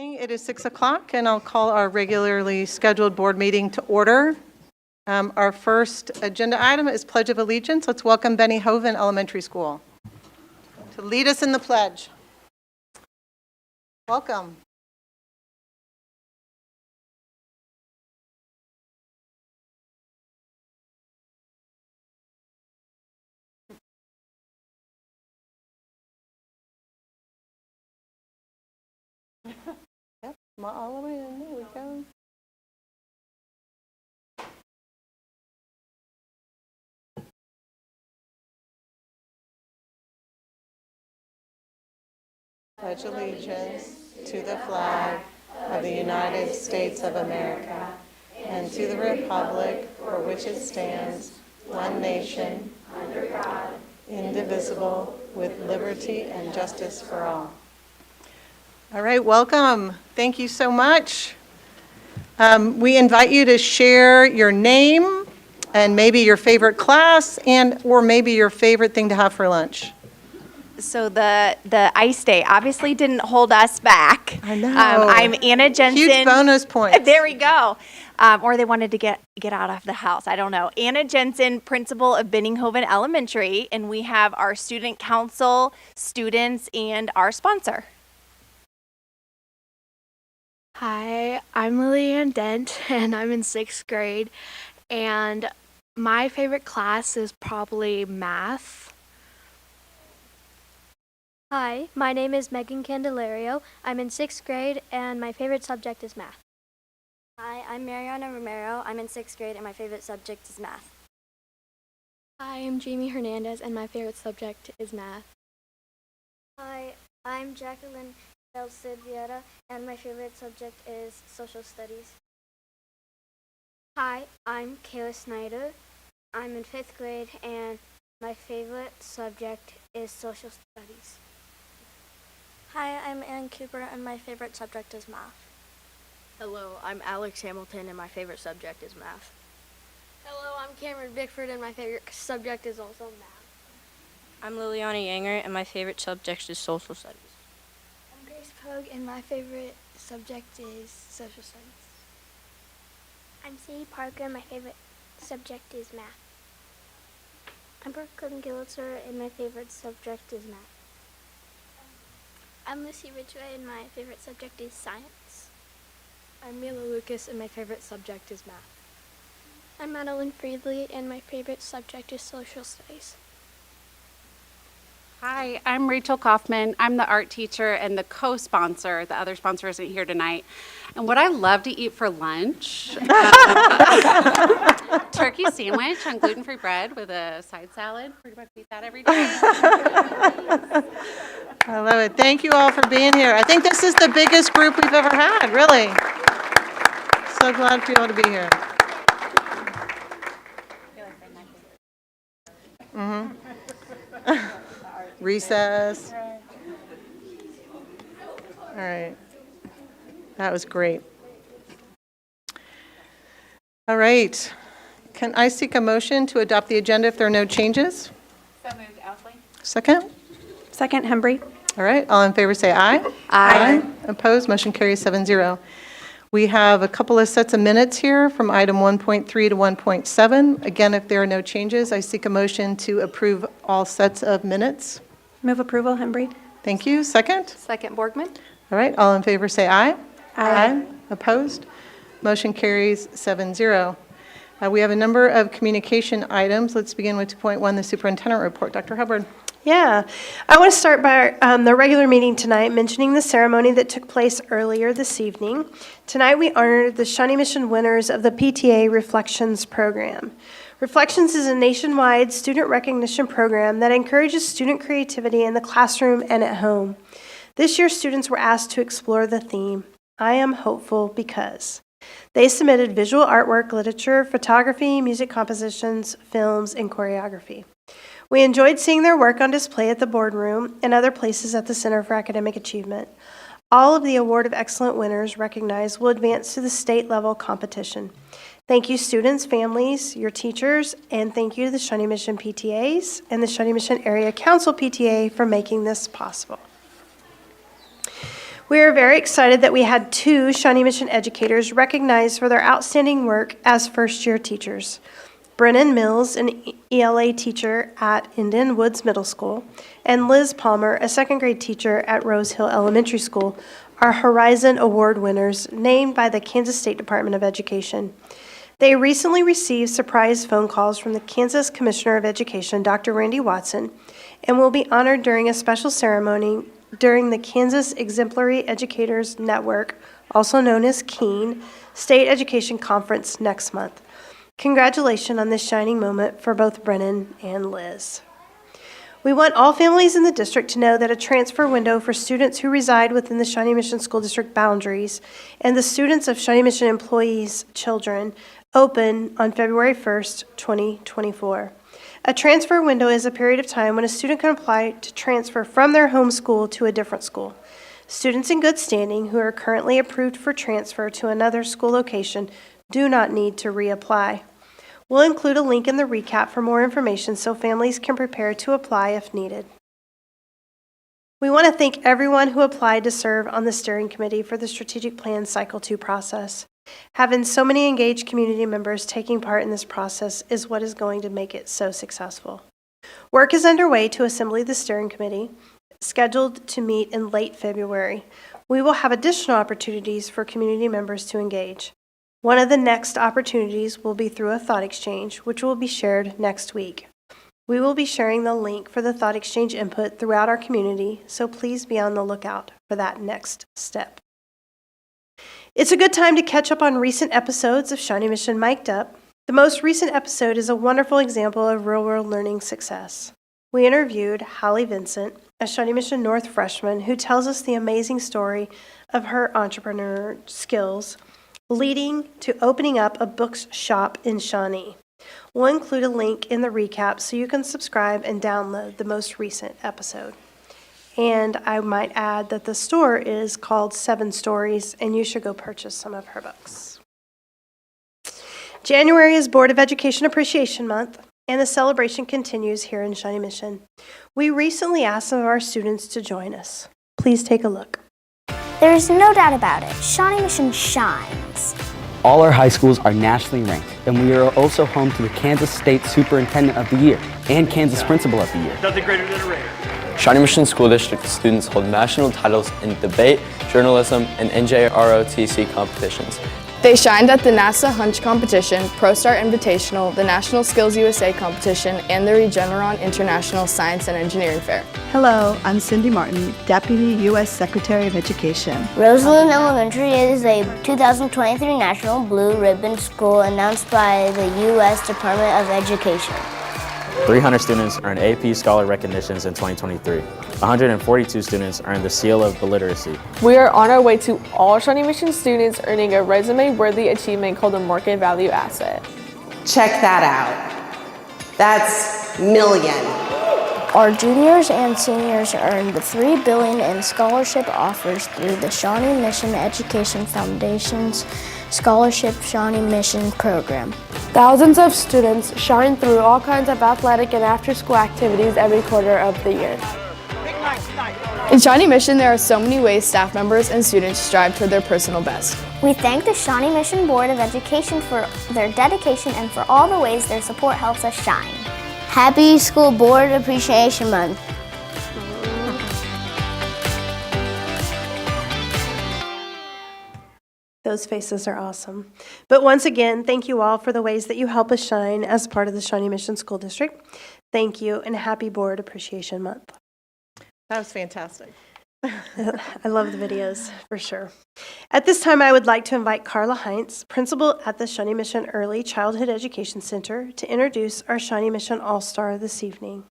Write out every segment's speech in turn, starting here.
It is 6 o'clock, and I'll call our regularly scheduled board meeting to order. Our first agenda item is Pledge of Allegiance. Let's welcome Benny Hoven Elementary School to lead us in the pledge. Welcome. Yep, all the way in. There we go. Pledge allegiance to the flag of the United States of America and to the republic for which it stands, one nation, under God, indivisible, with liberty and justice for all. All right, welcome. Thank you so much. We invite you to share your name and maybe your favorite class or maybe your favorite thing to have for lunch. So the ice day obviously didn't hold us back. I know. I'm Anna Jensen. Huge bonus points. There we go. Or they wanted to get out of the house. I don't know. Anna Jensen, principal of Benninghoven Elementary, and we have our student council, students, and our sponsor. Hi, I'm Lillian Dent, and I'm in 6th grade, and my favorite class is probably math. Hi, my name is Megan Candelario. I'm in 6th grade, and my favorite subject is math. Hi, I'm Mariana Romero. I'm in 6th grade, and my favorite subject is math. Hi, I'm Jamie Hernandez, and my favorite subject is math. Hi, I'm Jacqueline El Cid Vieira, and my favorite subject is social studies. Hi, I'm Kayla Snyder. I'm in 5th grade, and my favorite subject is social studies. Hi, I'm Ann Cooper, and my favorite subject is math. Hello, I'm Alex Hamilton, and my favorite subject is math. Hello, I'm Cameron Bickford, and my favorite subject is also math. I'm Liliana Yanger, and my favorite subject is social studies. I'm Grace Pogue, and my favorite subject is social studies. I'm Sadie Parker, and my favorite subject is math. I'm Brooklyn Gillitzer, and my favorite subject is math. I'm Lucy Ridgway, and my favorite subject is science. I'm Mila Lucas, and my favorite subject is math. I'm Madeline Friedley, and my favorite subject is social studies. Hi, I'm Rachel Kaufman. I'm the art teacher and the co-sponsor. The other sponsor isn't here tonight. And what I love to eat for lunch, turkey sandwich on gluten-free bread with a side salad. Pretty much eat that every day. I love it. Thank you all for being here. I think this is the biggest group we've ever had, really. So glad for you all to be here. Recess. All right. That was great. All right. Can I seek a motion to adopt the agenda if there are no changes? So moved, Owsley. Second? Second, Hembry. All right. All in favor say aye. Aye. Opposed? Motion carries 7-0. We have a couple of sets of minutes here from item 1.3 to 1.7. Again, if there are no changes, I seek a motion to approve all sets of minutes. Move approval, Hembry. Thank you. Second? Second, Borgman. All right. All in favor say aye. Aye. Opposed? Motion carries 7-0. We have a number of communication items. Let's begin with 2.1, the superintendent report. Dr. Hubbard. Yeah, I want to start by the regular meeting tonight, mentioning the ceremony that took place earlier this evening. Tonight we honored the Shawnee Mission winners of the PTA Reflections program. Reflections is a nationwide student recognition program that encourages student creativity in the classroom and at home. This year, students were asked to explore the theme, I am hopeful because. They submitted visual artwork, literature, photography, music compositions, films, and choreography. We enjoyed seeing their work on display at the boardroom and other places at the Center for Academic Achievement. All of the Award of Excellent winners recognized will advance to the state-level competition. Thank you, students, families, your teachers, and thank you to the Shawnee Mission PTAs and the Shawnee Mission Area Council PTA for making this possible. We are very excited that we had 2 Shawnee Mission educators recognized for their outstanding work as first-year teachers. Brennan Mills, an ELA teacher at Indian Woods Middle School, and Liz Palmer, a second-grade teacher at Rose Hill Elementary School, are Horizon Award winners named by the Kansas State Department of Education. They recently received surprise phone calls from the Kansas Commissioner of Education, Dr. Randy Watson, and will be honored during a special ceremony during the Kansas Exemplary Educators Network, also known as KEEN, State Education Conference next month. Congratulations on this shining moment for both Brennan and Liz. We want all families in the district to know that a transfer window for students who reside within the Shawnee Mission School District boundaries and the students of Shawnee Mission employees' children open on February 1st, 2024. A transfer window is a period of time when a student can apply to transfer from their home school to a different school. Students in good standing who are currently approved for transfer to another school location do not need to reapply. We'll include a link in the recap for more information so families can prepare to apply if needed. We want to thank everyone who applied to serve on the steering committee for the Strategic Plan Cycle 2 process. Having so many engaged community members taking part in this process is what is going to make it so successful. Work is underway to assemble the steering committee, scheduled to meet in late February. We will have additional opportunities for community members to engage. One of the next opportunities will be through a thought exchange, which will be shared next week. We will be sharing the link for the thought exchange input throughout our community, so please be on the lookout for that next step. It's a good time to catch up on recent episodes of Shawnee Mission Mic'd Up. The most recent episode is a wonderful example of real-world learning success. We interviewed Holly Vincent, a Shawnee Mission North freshman who tells us the amazing story of her entrepreneur skills, leading to opening up a bookshop in Shawnee. We'll include a link in the recap so you can subscribe and download the most recent episode. And I might add that the store is called 7 Stories, and you should go purchase some of her books. January is Board of Education Appreciation Month, and the celebration continues here in Shawnee Mission. We recently asked some of our students to join us. Please take a look. There is no doubt about it. Shawnee Mission shines. All our high schools are nationally ranked, and we are also home to the Kansas State Superintendent of the Year and Kansas Principal of the Year. Nothing greater than a rare. Shawnee Mission School District students hold national titles in debate, journalism, and NJROTC competitions. They shined at the NASA Hunch Competition, ProStar Invitational, the National Skills USA Competition, and the Regeneron International Science and Engineering Fair. Hello, I'm Cindy Martin, Deputy U.S. Secretary of Education. Roseland Elementary is a 2023 National Blue Ribbon School announced by the U.S. Department of Education. 300 students earned AP Scholar recognitions in 2023. 142 students earned the Seal of Literacy. We are on our way to all Shawnee Mission students earning a resume-worthy achievement called a Market Value Asset. Check that out. That's million. Our juniors and seniors earned the $3 billion in scholarship offers through the Shawnee Mission Education Foundation's Scholarship Shawnee Mission program. Thousands of students shine through all kinds of athletic and after-school activities every quarter of the year. In Shawnee Mission, there are so many ways staff members and students strive toward their personal best. We thank the Shawnee Mission Board of Education for their dedication and for all the ways their support helps us shine. Happy School Board Appreciation Month. Those faces are awesome. But once again, thank you all for the ways that you help us shine as part of the Shawnee Mission School District. Thank you, and happy Board Appreciation Month. That was fantastic. I love the videos, for sure. At this time, I would like to invite Carla Heinz, principal at the Shawnee Mission Early Childhood Education Center, to introduce our Shawnee Mission All-Star this evening.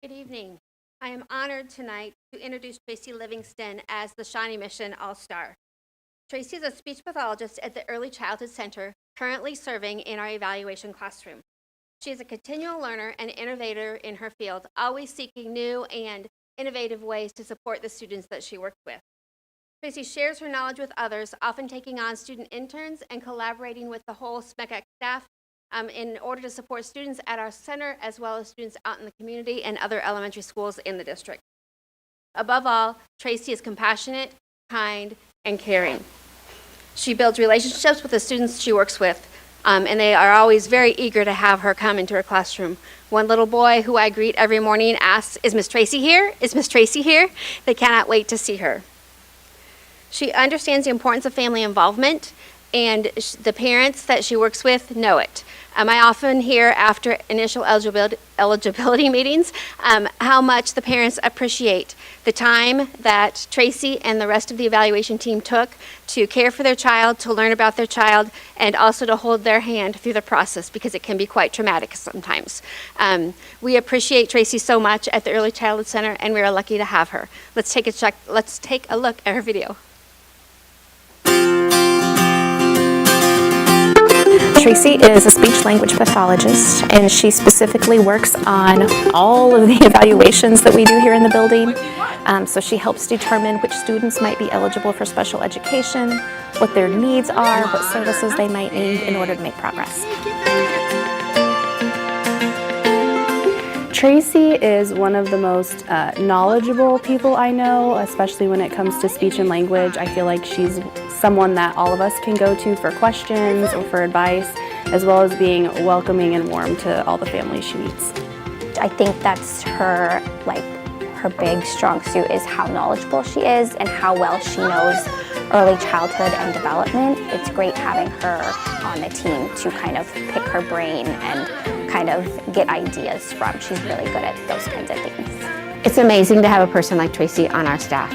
Good evening. I am honored tonight to introduce Tracy Livingston as the Shawnee Mission All-Star. Tracy is a speech pathologist at the Early Childhood Center, currently serving in our evaluation classroom. She is a continual learner and innovator in her field, always seeking new and innovative ways to support the students that she works with. Tracy shares her knowledge with others, often taking on student interns and collaborating with the whole SMECAC staff in order to support students at our center as well as students out in the community and other elementary schools in the district. Above all, Tracy is compassionate, kind, and caring. She builds relationships with the students she works with, and they are always very eager to have her come into her classroom. One little boy who I greet every morning asks, "Is Miss Tracy here? Is Miss Tracy here?" They cannot wait to see her. She understands the importance of family involvement, and the parents that she works with know it. I often hear after initial eligibility meetings how much the parents appreciate the time that Tracy and the rest of the evaluation team took to care for their child, to learn about their child, and also to hold their hand through the process because it can be quite traumatic sometimes. We appreciate Tracy so much at the Early Childhood Center, and we are lucky to have her. Let's take a look at her video. Tracy is a speech-language pathologist, and she specifically works on all of the evaluations that we do here in the building. So she helps determine which students might be eligible for special education, what their needs are, what services they might need in order to make progress. Tracy is one of the most knowledgeable people I know, especially when it comes to speech and language. I feel like she's someone that all of us can go to for questions or for advice, as well as being welcoming and warm to all the families she meets. I think that's her big strong suit is how knowledgeable she is and how well she knows early childhood and development. It's great having her on the team to kind of pick her brain and kind of get ideas from. She's really good at those kinds of things. It's amazing to have a person like Tracy on our staff.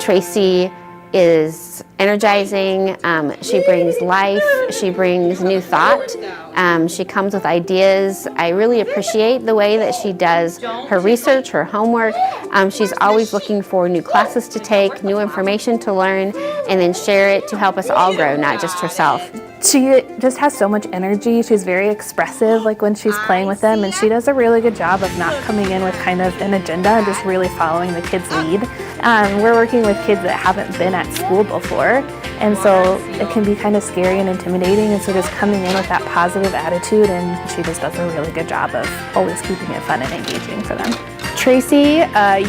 Tracy is energizing, she brings life, she brings new thought, she comes with ideas. I really appreciate the way that she does her research, her homework. She's always looking for new classes to take, new information to learn, and then share it to help us all grow, not just herself. She just has so much energy. She's very expressive when she's playing with them, and she does a really good job of not coming in with kind of an agenda and just really following the kids' lead. We're working with kids that haven't been at school before, and so it can be kind of scary and intimidating, and so just coming in with that positive attitude, and she just does a really good job of always keeping it fun and engaging for them. Tracy,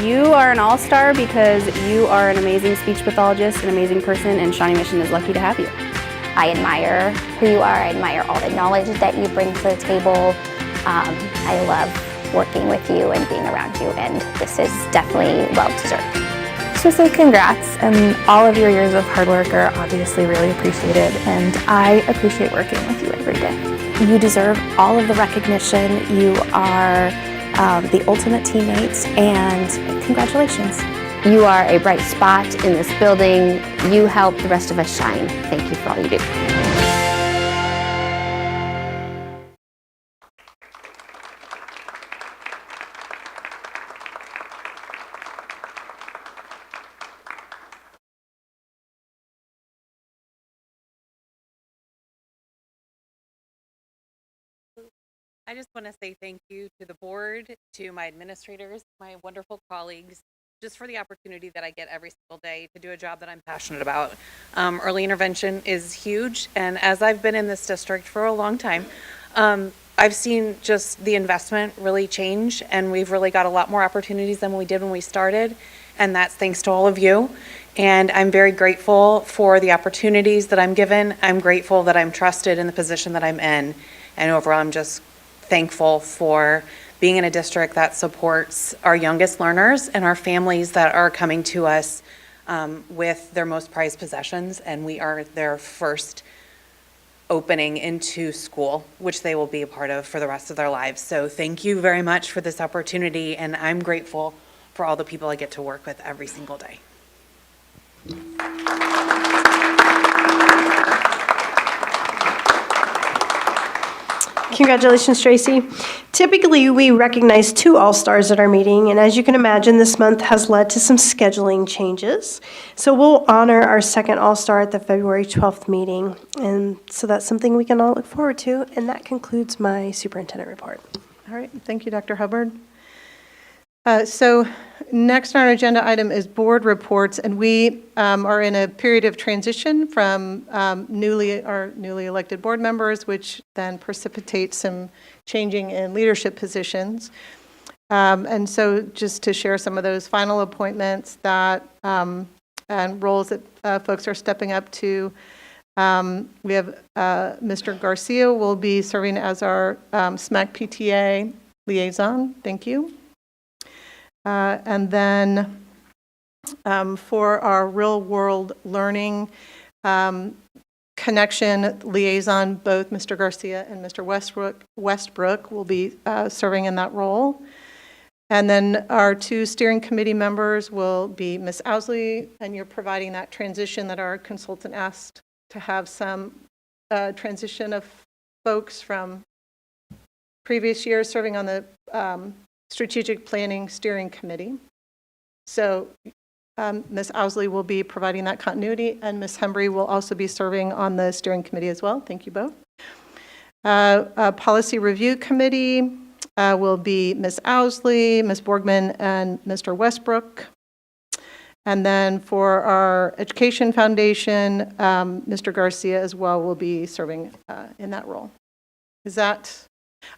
you are an all-star because you are an amazing speech pathologist, an amazing person, and Shawnee Mission is lucky to have you. I admire who you are. I admire all the knowledge that you bring to the table. I love working with you and being around you, and this is definitely well-deserved. So say congrats, and all of your years of hard work are obviously really appreciated, and I appreciate working with you every day. You deserve all of the recognition. You are the ultimate teammate, and congratulations. You are a bright spot in this building. You help the rest of us shine. Thank you for all you do. I just want to say thank you to the board, to my administrators, my wonderful colleagues, just for the opportunity that I get every single day to do a job that I'm passionate about. Early intervention is huge, and as I've been in this district for a long time, I've seen just the investment really change, and we've really got a lot more opportunities than we did when we started, and that's thanks to all of you. And I'm very grateful for the opportunities that I'm given. I'm grateful that I'm trusted in the position that I'm in, and overall I'm just thankful for being in a district that supports our youngest learners and our families that are coming to us with their most prized possessions, and we are their first opening into school, which they will be a part of for the rest of their lives. So thank you very much for this opportunity, and I'm grateful for all the people I get to work with every single day. Congratulations, Tracy. Typically, we recognize 2 All-Stars at our meeting, and as you can imagine, this month has led to some scheduling changes. So we'll honor our second All-Star at the February 12th meeting, and so that's something we can all look forward to, and that concludes my superintendent report. All right, thank you, Dr. Hubbard. So next on our agenda item is board reports, and we are in a period of transition from our newly elected board members, which then precipitates some changing in leadership positions. And so just to share some of those final appointments that and roles that folks are stepping up to. We have Mr. Garcia will be serving as our SMAC PTA liaison. Thank you. And then for our real world learning connection liaison, both Mr. Garcia and Mr. Westbrook will be serving in that role. And then our two steering committee members will be Ms. Owsley, and you're providing that transition that our consultant asked to have some transition of folks from previous years serving on the Strategic Planning Steering Committee. So Ms. Owsley will be providing that continuity, and Ms. Hembry will also be serving on the steering committee as well. Thank you both. Policy Review Committee will be Ms. Owsley, Ms. Borgman, and Mr. Westbrook. And then for our Education Foundation, Mr. Garcia as well will be serving in that role. Is that?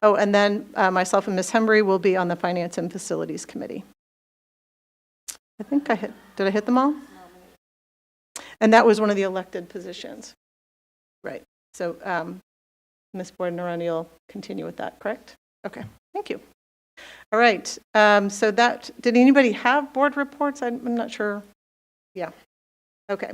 Oh, and then myself and Ms. Hembry will be on the Finance and Facilities Committee. I think did I hit them all? And that was one of the elected positions. Right. So Ms. Boyd-Naroni will continue with that, correct? Okay, thank you. All right, so that, did anybody have board reports? I'm not sure. Yeah, okay.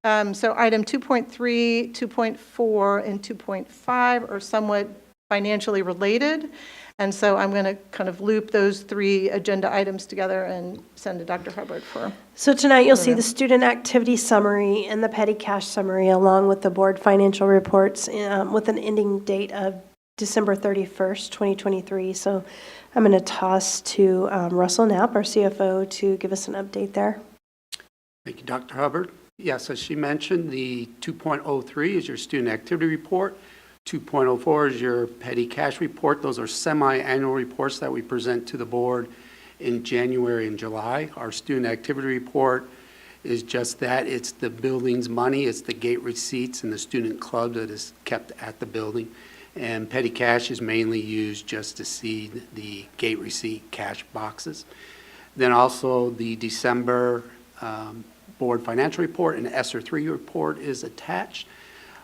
So item 2.3, 2.4, and 2.5 are somewhat financially related. And so I'm going to kind of loop those three agenda items together and send to Dr. Hubbard for. So tonight you'll see the student activity summary and the petty cash summary along with the board financial reports with an ending date of December 31st, 2023. So I'm going to toss to Russell Knapp, our CFO, to give us an update there. Thank you, Dr. Hubbard. Yes, as she mentioned, the 2.03 is your student activity report. 2.04 is your petty cash report. Those are semi-annual reports that we present to the board in January and July. Our student activity report is just that. It's the building's money. It's the gate receipts and the student club that is kept at the building. And petty cash is mainly used just to see the gate receipt cash boxes. Then also the December board financial report and ESSER 3 report is attached.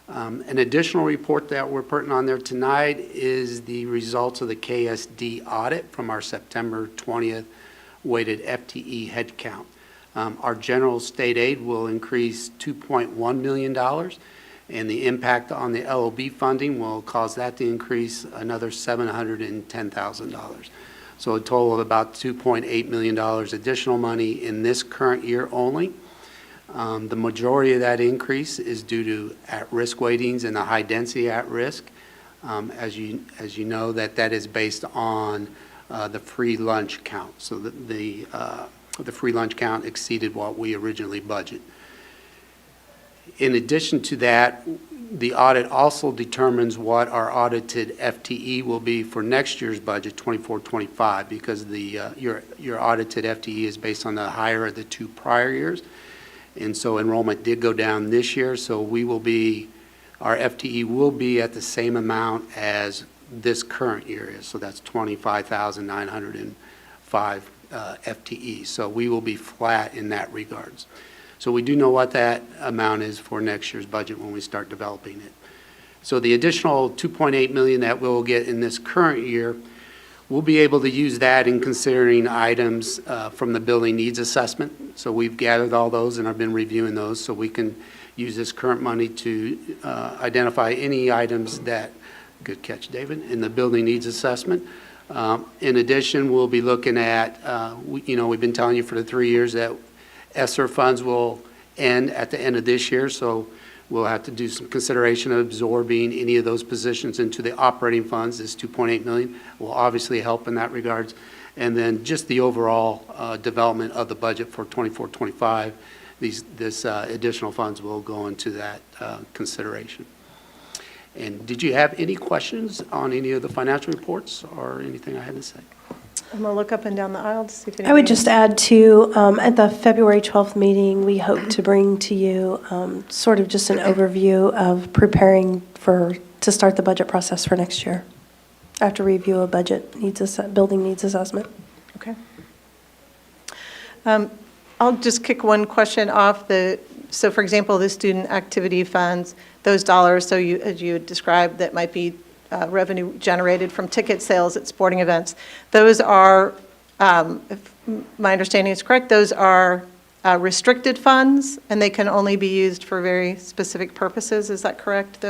An additional report that we're putting on there tonight is the results of the KSD audit from our September 20th weighted FTE headcount. Our general state aid will increase $2.1 million, and the impact on the LOB funding will cause that to increase another $710,000. So a total of about $2.8 million additional money in this current year only. The majority of that increase is due to at-risk weightings and the high density at-risk. As you know, that is based on the free lunch count. So the free lunch count exceeded what we originally budgeted. In addition to that, the audit also determines what our audited FTE will be for next year's budget, 24-25, because your audited FTE is based on the higher of the two prior years. And so enrollment did go down this year, so our FTE will be at the same amount as this current year is. So that's 25,905 FTE. So we will be flat in that regards. So we do know what that amount is for next year's budget when we start developing it. So the additional $2.8 million that we'll get in this current year, we'll be able to use that in considering items from the building needs assessment. So we've gathered all those and I've been reviewing those, so we can use this current money to identify any items that, good catch David, in the building needs assessment. In addition, we'll be looking at, we've been telling you for the 3 years that ESSER funds will end at the end of this year, so we'll have to do some consideration of absorbing any of those positions into the operating funds. This $2.8 million will obviously help in that regards. And then just the overall development of the budget for 24-25, this additional funds will go into that consideration. And did you have any questions on any of the financial reports or anything I had to say? I'm going to look up and down the aisle to see if anybody... I would just add to, at the February 12th meeting, we hope to bring to you sort of just an overview of preparing to start the budget process for next year after review of building needs assessment. Okay. I'll just kick one question off. So for example, the student activity funds, those dollars, so as you described, that might be revenue generated from ticket sales at sporting events. Those are, if my understanding is correct, those are restricted funds, and they can only be used for very specific purposes. Is that correct?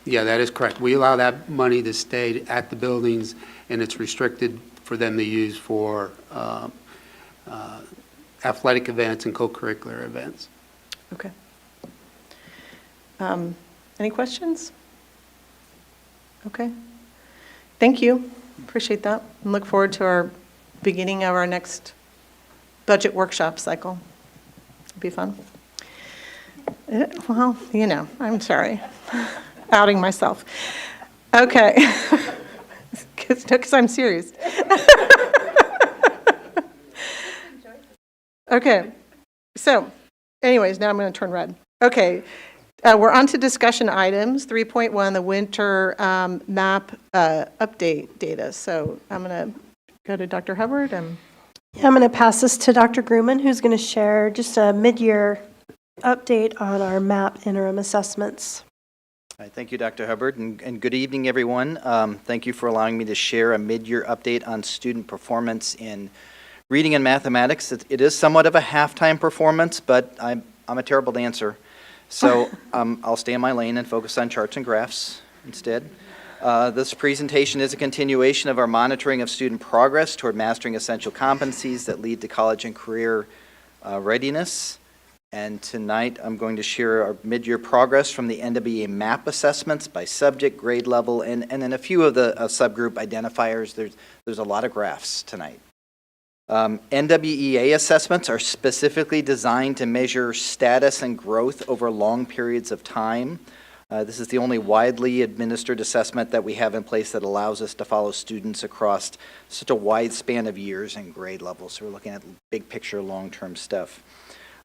Yeah, that is correct. We allow that money to stay at the buildings, and it's restricted for them to use for athletic events and co-curricular events. Okay. Any questions? Okay. Thank you. Appreciate that. And look forward to our beginning of our next budget workshop cycle. It'll be fun. Well, you know, I'm sorry. Outing myself. Okay. Because I'm serious. Okay. So, anyways, now I'm going to turn red. Okay. We're on to discussion items. 3.1, the winter map update data. So I'm going to go to Dr. Hubbard. I'm going to pass this to Dr. Grumman, who's going to share just a mid-year update on our map interim assessments. Thank you, Dr. Hubbard, and good evening, everyone. Thank you for allowing me to share a mid-year update on student performance in reading and mathematics. It is somewhat of a halftime performance, but I'm a terrible dancer. So I'll stay in my lane and focus on charts and graphs instead. This presentation is a continuation of our monitoring of student progress toward mastering essential competencies that lead to college and career readiness. And tonight I'm going to share our mid-year progress from the NWEA MAP assessments by subject, grade level, and then a few of the subgroup identifiers. There's a lot of graphs tonight. NWEA assessments are specifically designed to measure status and growth over long periods of time. This is the only widely administered assessment that we have in place that allows us to follow students across such a wide span of years and grade levels. So we're looking at big picture, long-term stuff.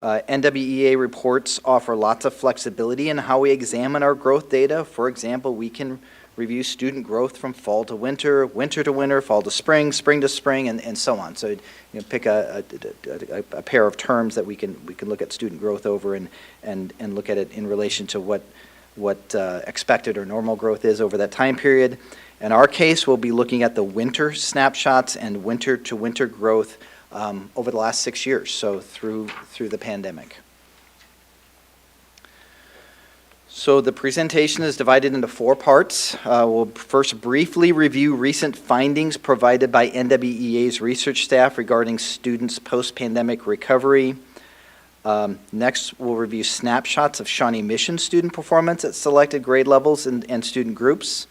NWEA reports offer lots of flexibility in how we examine our growth data. For example, we can review student growth from fall to winter, winter to winter, fall to spring, spring to spring, and so on. So pick a pair of terms that we can look at student growth over and look at it in relation to what expected or normal growth is over that time period. In our case, we'll be looking at the winter snapshots and winter to winter growth over the last 6 years, so through the pandemic. So the presentation is divided into 4 parts. We'll first briefly review recent findings provided by NWEA's research staff regarding students' post-pandemic recovery. Next, we'll review snapshots of Shawnee Mission student performance at selected grade levels and student groups.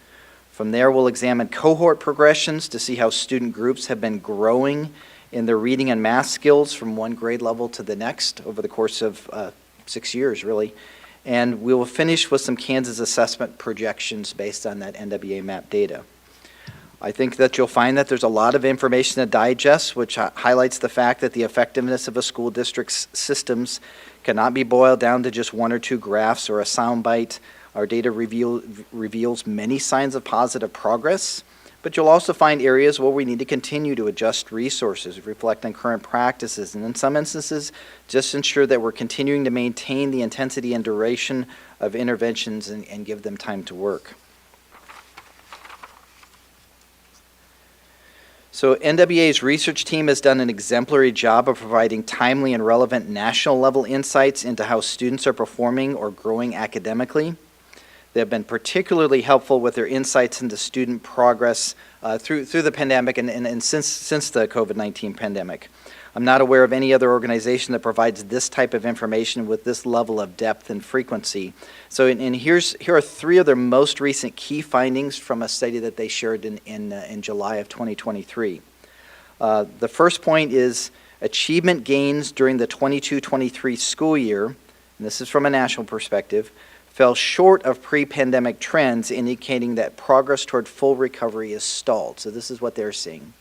From there, we'll examine cohort progressions to see how student groups have been growing in their reading and math skills from one grade level to the next over the course of 6 years, really. And we will finish with some Kansas assessment projections based on that NWEA MAP data. I think that you'll find that there's a lot of information to digest, which highlights the fact that the effectiveness of a school district's systems cannot be boiled down to just 1 or 2 graphs or a soundbite. Our data reveals many signs of positive progress, but you'll also find areas where we need to continue to adjust resources, reflect on current practices, and in some instances, just ensure that we're continuing to maintain the intensity and duration of interventions and give them time to work. So NWEA's research team has done an exemplary job of providing timely and relevant national level insights into how students are performing or growing academically. They have been particularly helpful with their insights into student progress through the pandemic and since the COVID-19 pandemic. I'm not aware of any other organization that provides this type of information with this level of depth and frequency. So here are 3 of their most recent key findings from a study that they shared in July of 2023. The first point is achievement gains during the 22-23 school year, and this is from a national perspective. fell short of pre-pandemic trends, indicating that progress toward full recovery is stalled. So this is what they're seeing.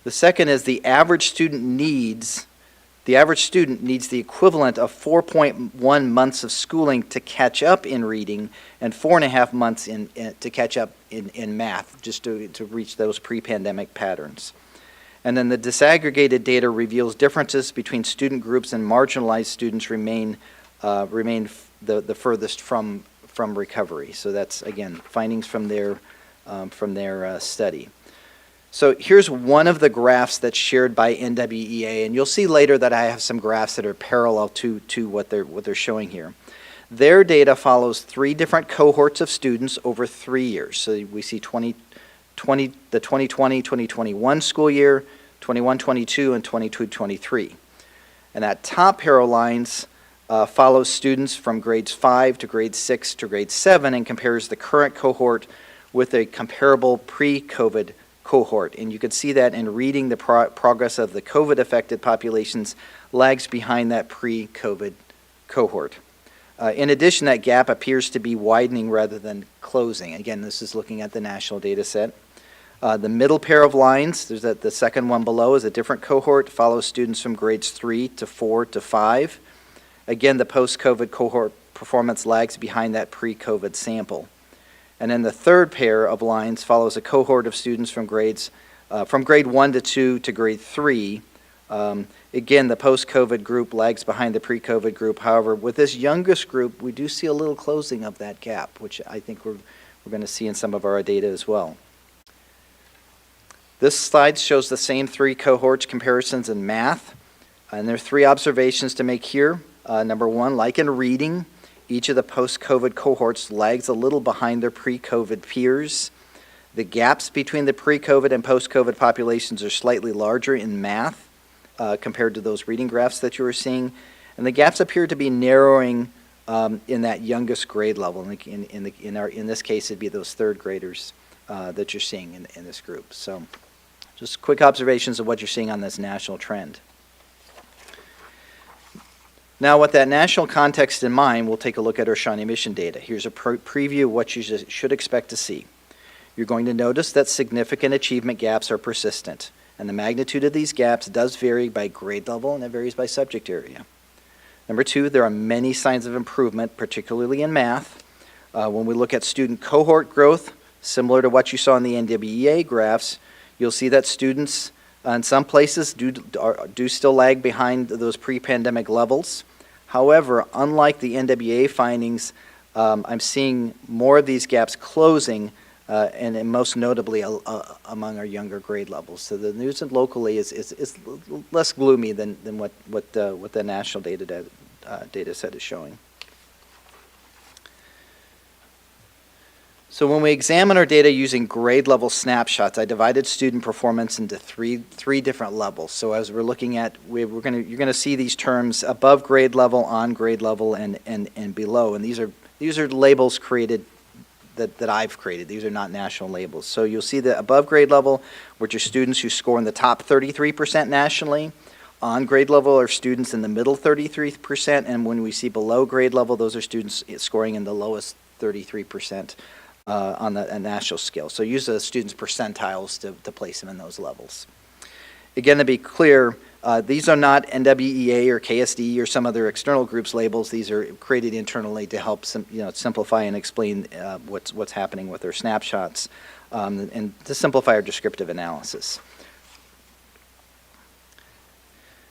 The second is the average student needs the equivalent of 4.1 months of schooling to catch up in reading and 4.5 months to catch up in math, just to reach those pre-pandemic patterns. And then the disaggregated data reveals differences between student groups, and marginalized students remain the furthest from recovery. So that's, again, findings from their study. So here's one of the graphs that's shared by NWEA, and you'll see later that I have some graphs that are parallel to what they're showing here. Their data follows 3 different cohorts of students over 3 years. So we see the 2020-2021 school year, 21-22, and 22-23. And that top arrow lines follows students from grades 5 to grade 6 to grade 7 and compares the current cohort with a comparable pre-COVID cohort. And you can see that in reading, the progress of the COVID-affected populations lags behind that pre-COVID cohort. In addition, that gap appears to be widening rather than closing. Again, this is looking at the national data set. The middle pair of lines, there's the second one below, is a different cohort, follows students from grades 3 to 4 to 5. Again, the post-COVID cohort performance lags behind that pre-COVID sample. And then the third pair of lines follows a cohort of students from grade 1 to 2 to grade 3. Again, the post-COVID group lags behind the pre-COVID group. However, with this youngest group, we do see a little closing of that gap, which I think we're going to see in some of our data as well. This slide shows the same 3 cohorts comparisons in math. And there are 3 observations to make here. Number 1, like in reading, each of the post-COVID cohorts lags a little behind their pre-COVID peers. The gaps between the pre-COVID and post-COVID populations are slightly larger in math compared to those reading graphs that you were seeing. And the gaps appear to be narrowing in that youngest grade level. In this case, it'd be those 3rd graders that you're seeing in this group. So just quick observations of what you're seeing on this national trend. Now, with that national context in mind, we'll take a look at our Shawnee Mission data. Here's a preview of what you should expect to see. You're going to notice that significant achievement gaps are persistent, and the magnitude of these gaps does vary by grade level, and it varies by subject area. Number 2, there are many signs of improvement, particularly in math. When we look at student cohort growth, similar to what you saw in the NWEA graphs, you'll see that students in some places do still lag behind those pre-pandemic levels. However, unlike the NWEA findings, I'm seeing more of these gaps closing, and most notably among our younger grade levels. So the news locally is less gloomy than what the national data set is showing. So when we examine our data using grade level snapshots, I divided student performance into three different levels. So as we're looking at, you're going to see these terms above grade level, on grade level, and below. And these are labels created that I've created. These are not national labels. So you'll see the above grade level, which are students who score in the top 33% nationally. On grade level are students in the middle 33%, and when we see below grade level, those are students scoring in the lowest 33%. On a national scale. So use the students' percentiles to place them in those levels. Again, to be clear, these are not NWEA or KSD or some other external groups labels. These are created internally to help simplify and explain what's happening with their snapshots and to simplify our descriptive analysis.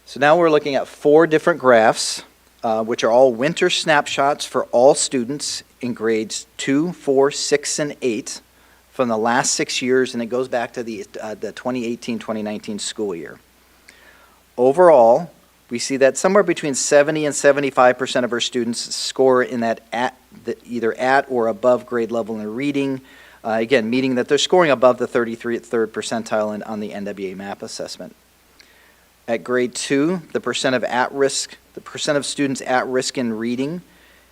So now we're looking at 4 different graphs, which are all winter snapshots for all students in grades 2, 4, 6, and 8 from the last 6 years, and it goes back to the 2018-2019 school year. Overall, we see that somewhere between 70 and 75% of our students score in that either at or above grade level in reading, again, meaning that they're scoring above the 33rd percentile on the NWEA MAP assessment. At grade 2, the percent of students at risk in reading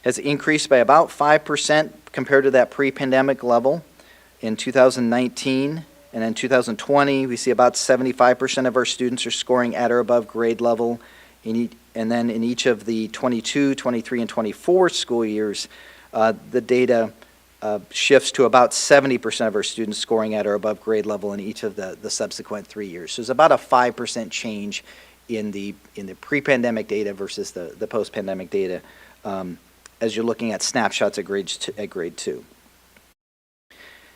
has increased by about 5% compared to that pre-pandemic level in 2019. And in 2020, we see about 75% of our students are scoring at or above grade level. And then in each of the 22, 23, and 24 school years, the data shifts to about 70% of our students scoring at or above grade level in each of the subsequent 3 years. So it's about a 5% change in the pre-pandemic data versus the post-pandemic data as you're looking at snapshots at grade 2.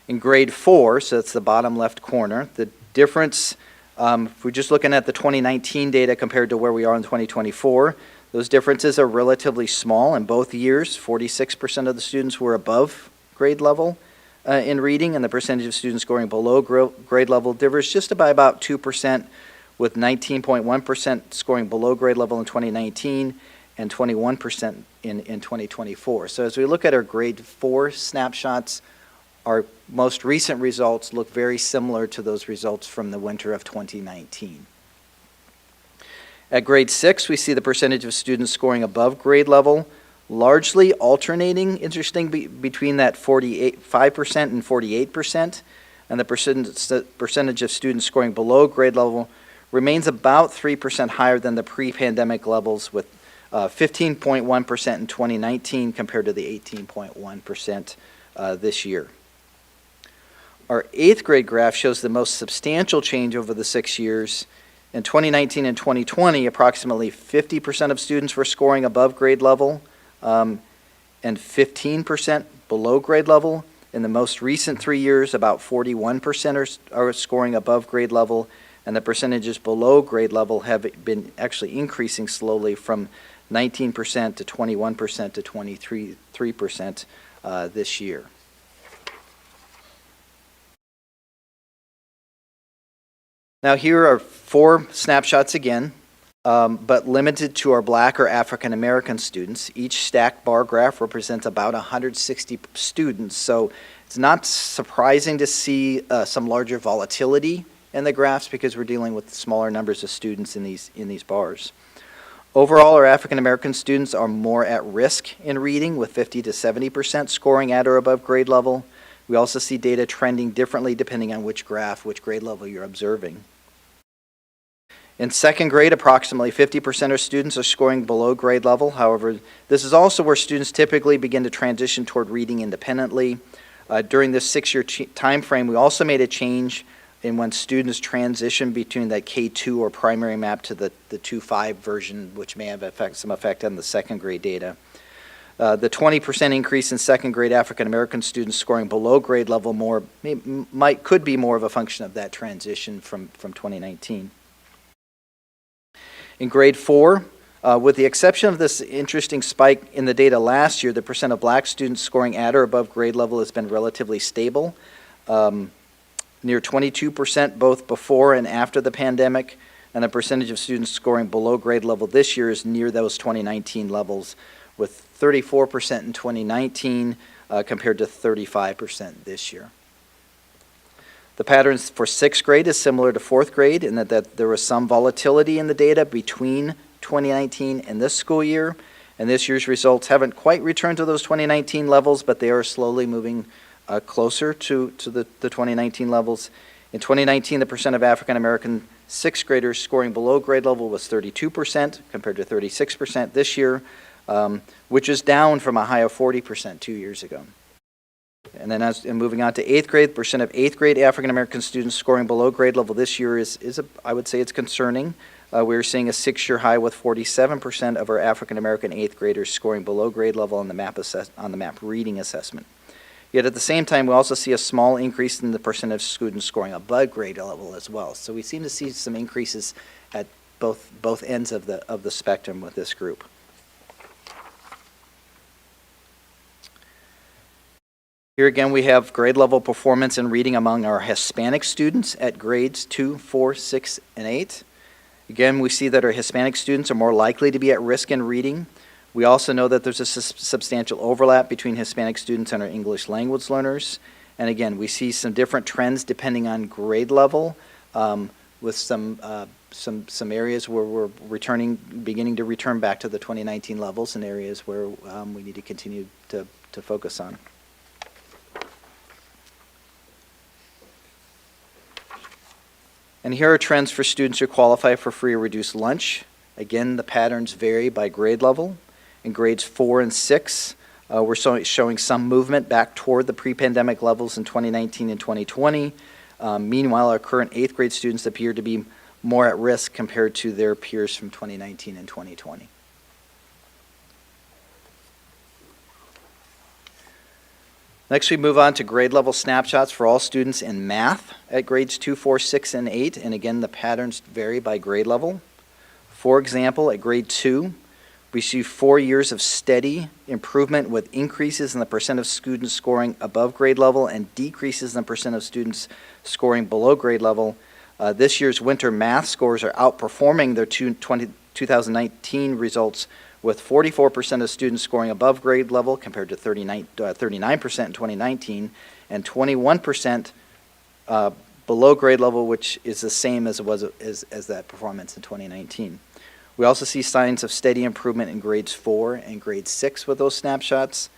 In grade 4, so that's the bottom left corner, the difference, if we're just looking at the 2019 data compared to where we are in 2024, those differences are relatively small. In both years, 46% of the students were above grade level in reading, and the percentage of students scoring below grade level differs just by about 2%, with 19.1% scoring below grade level in 2019 and 21% in 2024. So as we look at our grade 4 snapshots, our most recent results look very similar to those results from the winter of 2019. At grade 6, we see the percentage of students scoring above grade level, largely alternating, interesting, between that 5% and 48%, and the percentage of students scoring below grade level remains about 3% higher than the pre-pandemic levels, with 15.1% in 2019 compared to the 18.1% this year. Our 8th grade graph shows the most substantial change over the 6 years. In 2019 and 2020, approximately 50% of students were scoring above grade level and 15% below grade level. In the most recent 3 years, about 41% are scoring above grade level, and the percentages below grade level have been actually increasing slowly from 19% to 21% to 23% this year. Now here are 4 snapshots again, but limited to our Black or African American students. Each stacked bar graph represents about 160 students, so it's not surprising to see some larger volatility in the graphs because we're dealing with smaller numbers of students in these bars. Overall, our African American students are more at risk in reading, with 50 to 70% scoring at or above grade level. We also see data trending differently depending on which graph, which grade level you're observing. In 2nd grade, approximately 50% of students are scoring below grade level. However, this is also where students typically begin to transition toward reading independently. During this 6-year time frame, we also made a change in when students transition between that K2 or primary map to the 2.5 version, which may have some effect on the 2nd grade data. The 20% increase in 2nd grade African American students scoring below grade level could be more of a function of that transition from 2019. In grade 4, with the exception of this interesting spike in the data last year, the percent of Black students scoring at or above grade level has been relatively stable, near 22% both before and after the pandemic, and the percentage of students scoring below grade level this year is near those 2019 levels, with 34% in 2019 compared to 35% this year. The patterns for 6th grade is similar to 4th grade in that there was some volatility in the data between 2019 and this school year, and this year's results haven't quite returned to those 2019 levels, but they are slowly moving closer to the 2019 levels. In 2019, the percent of African American 6th graders scoring below grade level was 32% compared to 36% this year, which is down from a high of 40% 2 years ago. And then moving on to 8th grade, the percent of 8th grade African American students scoring below grade level this year I would say it's concerning. We're seeing a 6-year high with 47% of our African American 8th graders scoring below grade level on the map reading assessment. Yet at the same time, we also see a small increase in the percent of students scoring above grade level as well. So we seem to see some increases at both ends of the spectrum with this group. Here again, we have grade level performance in reading among our Hispanic students at grades 2, 4, 6, and 8. Again, we see that our Hispanic students are more likely to be at risk in reading. We also know that there's a substantial overlap between Hispanic students and our English language learners. And again, we see some different trends depending on grade level, with some areas where we're beginning to return back to the 2019 levels, and areas where we need to continue to focus on. And here are trends for students who qualify for free or reduced lunch. Again, the patterns vary by grade level. In grades 4 and 6, We're showing some movement back toward the pre-pandemic levels in 2019 and 2020. Meanwhile, our current 8th grade students appear to be more at risk compared to their peers from 2019 and 2020. Next, we move on to grade level snapshots for all students in math at grades 2, 4, 6, and 8. And again, the patterns vary by grade level. For example, at grade 2, we see 4 years of steady improvement with increases in the percent of students scoring above grade level and decreases in the percent of students scoring below grade level. This year's winter math scores are outperforming their 2019 results, with 44% of students scoring above grade level compared to 39% in 2019, and 21% below grade level, which is the same as it was as that performance in 2019. We also see signs of steady improvement in grades 4 and grade 6 with those snapshots.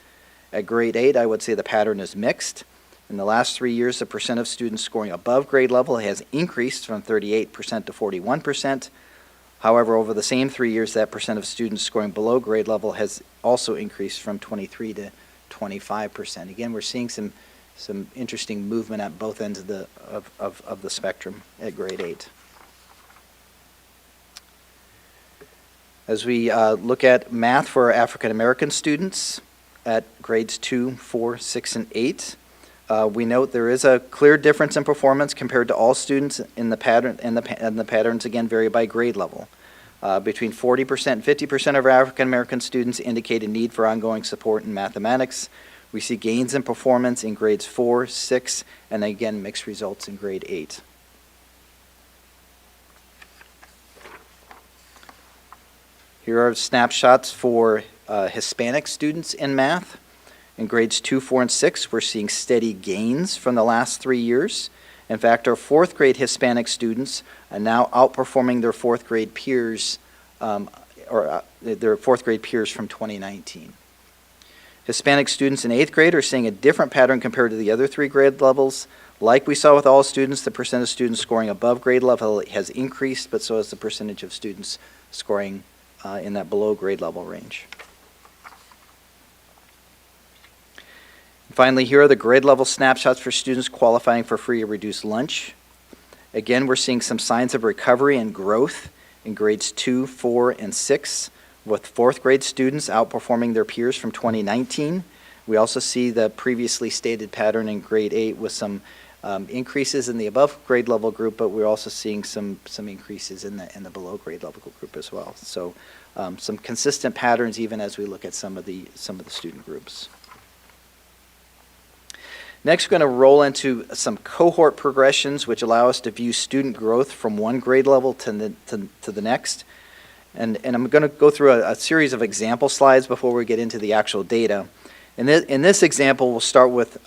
At grade 8, I would say the pattern is mixed. In the last 3 years, the percent of students scoring above grade level has increased from 38% to 41%. However, over the same 3 years, that percent of students scoring below grade level has also increased from 23 to 25%. Again, we're seeing some interesting movement at both ends of the spectrum at grade 8. As we look at math for African American students at grades 2, 4, 6, and 8, we note there is a clear difference in performance compared to all students in the pattern, and the patterns again vary by grade level. Between 40% and 50% of our African American students indicate a need for ongoing support in mathematics. We see gains in performance in grades 4, 6, and again mixed results in grade 8. Here are snapshots for Hispanic students in math. In grades 2, 4, and 6, we're seeing steady gains from the last 3 years. In fact, our 4th grade Hispanic students are now outperforming their 4th grade peers, their 4th grade peers from 2019. Hispanic students in 8th grade are seeing a different pattern compared to the other 3 grade levels. Like we saw with all students, the percent of students scoring above grade level has increased, but so has the percentage of students scoring in that below grade level range. Finally, here are the grade level snapshots for students qualifying for free or reduced lunch. Again, we're seeing some signs of recovery and growth in grades 2, 4, and 6, with 4th grade students outperforming their peers from 2019. We also see the previously stated pattern in grade 8 with some increases in the above grade level group, but we're also seeing some increases in the below grade level group as well. So some consistent patterns even as we look at some of the student groups. Next, we're going to roll into some cohort progressions which allow us to view student growth from one grade level to the next. And I'm going to go through a series of example slides before we get into the actual data. In this example, we'll start with,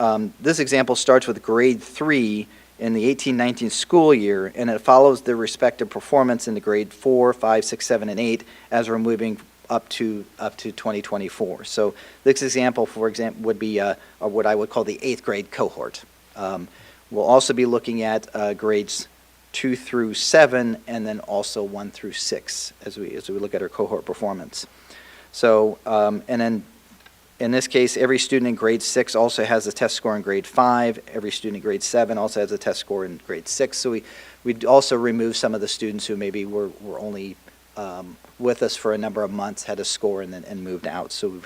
this example starts with grade 3 in the 18-19 school year, and it follows their respective performance into grade 4, 5, 6, 7, and 8 as we're moving up to 2024. So this example, for example, would be what I would call the 8th grade cohort. We'll also be looking at grades 2 through 7, and then also 1 through 6 as we look at our cohort performance. So, and then in this case, every student in grade 6 also has a test score in grade 5. Every student in grade 7 also has a test score in grade 6. So we'd also remove some of the students who maybe were only with us for a number of months, had a score, and moved out. So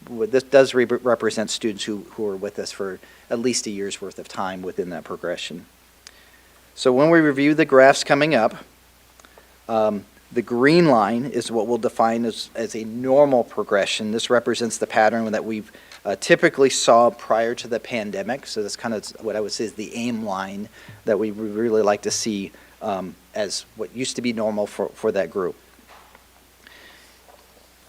this does represent students who are with us for at least a year's worth of time within that progression. So when we review the graphs coming up, the green line is what we'll define as a normal progression. This represents the pattern that we've typically saw prior to the pandemic. So that's kind of what I would say is the aim line that we would really like to see as what used to be normal for that group.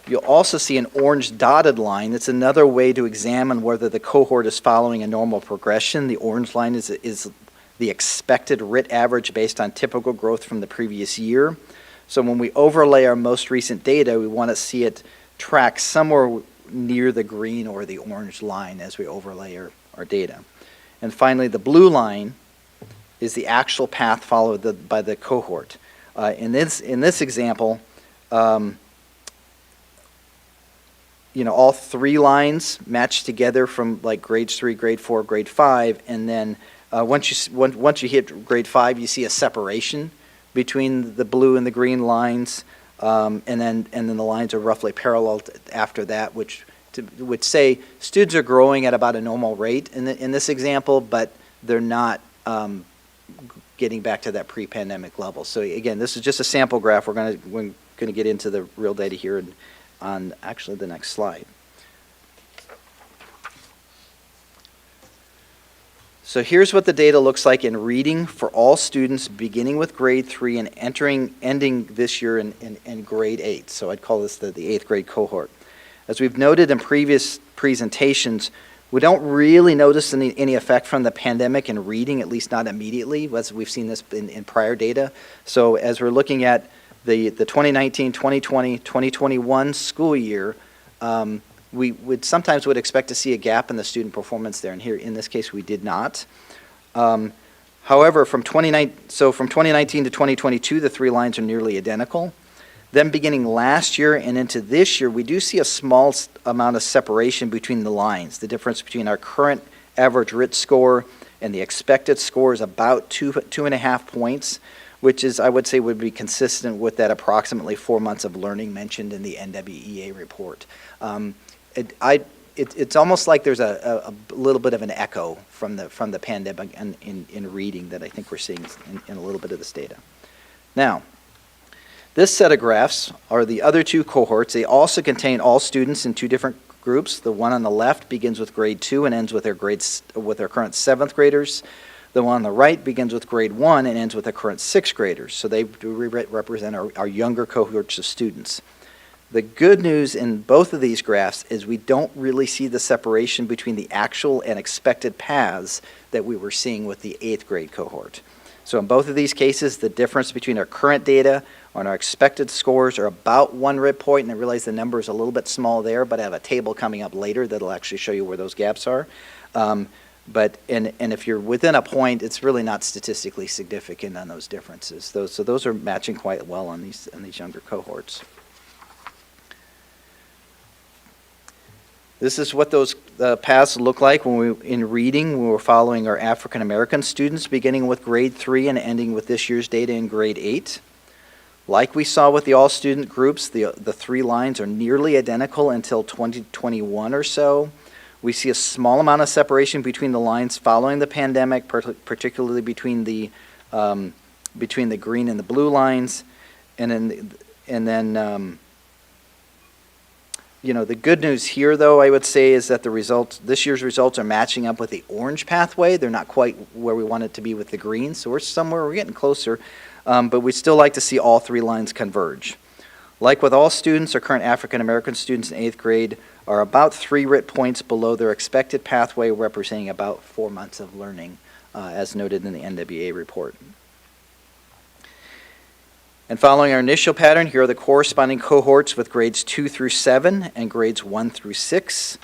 You'll also see an orange dotted line. It's another way to examine whether the cohort is following a normal progression. The orange line is the expected RIT average based on typical growth from the previous year. So when we overlay our most recent data, we want to see it track somewhere near the green or the orange line as we overlay our data. And finally, the blue line is the actual path followed by the cohort. In this example, all three lines match together from like grades 3, grade 4, grade 5, and then once you hit grade 5, you see a separation between the blue and the green lines, and then the lines are roughly parallel after that, which would say students are growing at about a normal rate in this example, but they're not getting back to that pre-pandemic level. So again, this is just a sample graph. We're going to get into the real data here on actually the next slide. So here's what the data looks like in reading for all students beginning with grade 3 and ending this year in grade 8. So I'd call this the 8th grade cohort. As we've noted in previous presentations, we don't really notice any effect from the pandemic in reading, at least not immediately, as we've seen this in prior data. So as we're looking at the 2019, 2020, 2021 school year, we sometimes would expect to see a gap in the student performance there, and here in this case we did not. However, from 2019 to 2022, the three lines are nearly identical. Then beginning last year and into this year, we do see a small amount of separation between the lines. The difference between our current average RIT score and the expected score is about 2.5 points, which is, I would say, would be consistent with that approximately 4 months of learning mentioned in the NWEA report. It's almost like there's a little bit of an echo from the pandemic in reading that I think we're seeing in a little bit of this data. Now, this set of graphs are the other two cohorts. They also contain all students in two different groups. The one on the left begins with grade 2 and ends with their current 7th graders. The one on the right begins with grade 1 and ends with their current 6th graders. So they do represent our younger cohorts of students. The good news in both of these graphs is we don't really see the separation between the actual and expected paths that we were seeing with the 8th grade cohort. So in both of these cases, the difference between our current data and our expected scores are about 1 RIT point, and I realize the number is a little bit small there, but I have a table coming up later that'll actually show you where those gaps are. But if you're within a point, it's really not statistically significant on those differences. So those are matching quite well on these younger cohorts. This is what those paths look like in reading. We were following our African American students beginning with grade 3 and ending with this year's data in grade 8. Like we saw with the all student groups, the three lines are nearly identical until 2021 or so. We see a small amount of separation between the lines following the pandemic, particularly between the green and the blue lines, and then the good news here, though, I would say, is that this year's results are matching up with the orange pathway. They're not quite where we want it to be with the green, so we're getting closer, but we'd still like to see all three lines converge. Like with all students, our current African American students in 8th grade are about 3 RIT points below their expected pathway, representing about 4 months of learning, as noted in the NWA report. And following our initial pattern, here are the corresponding cohorts with grades 2 through 7 and grades 1 through 6.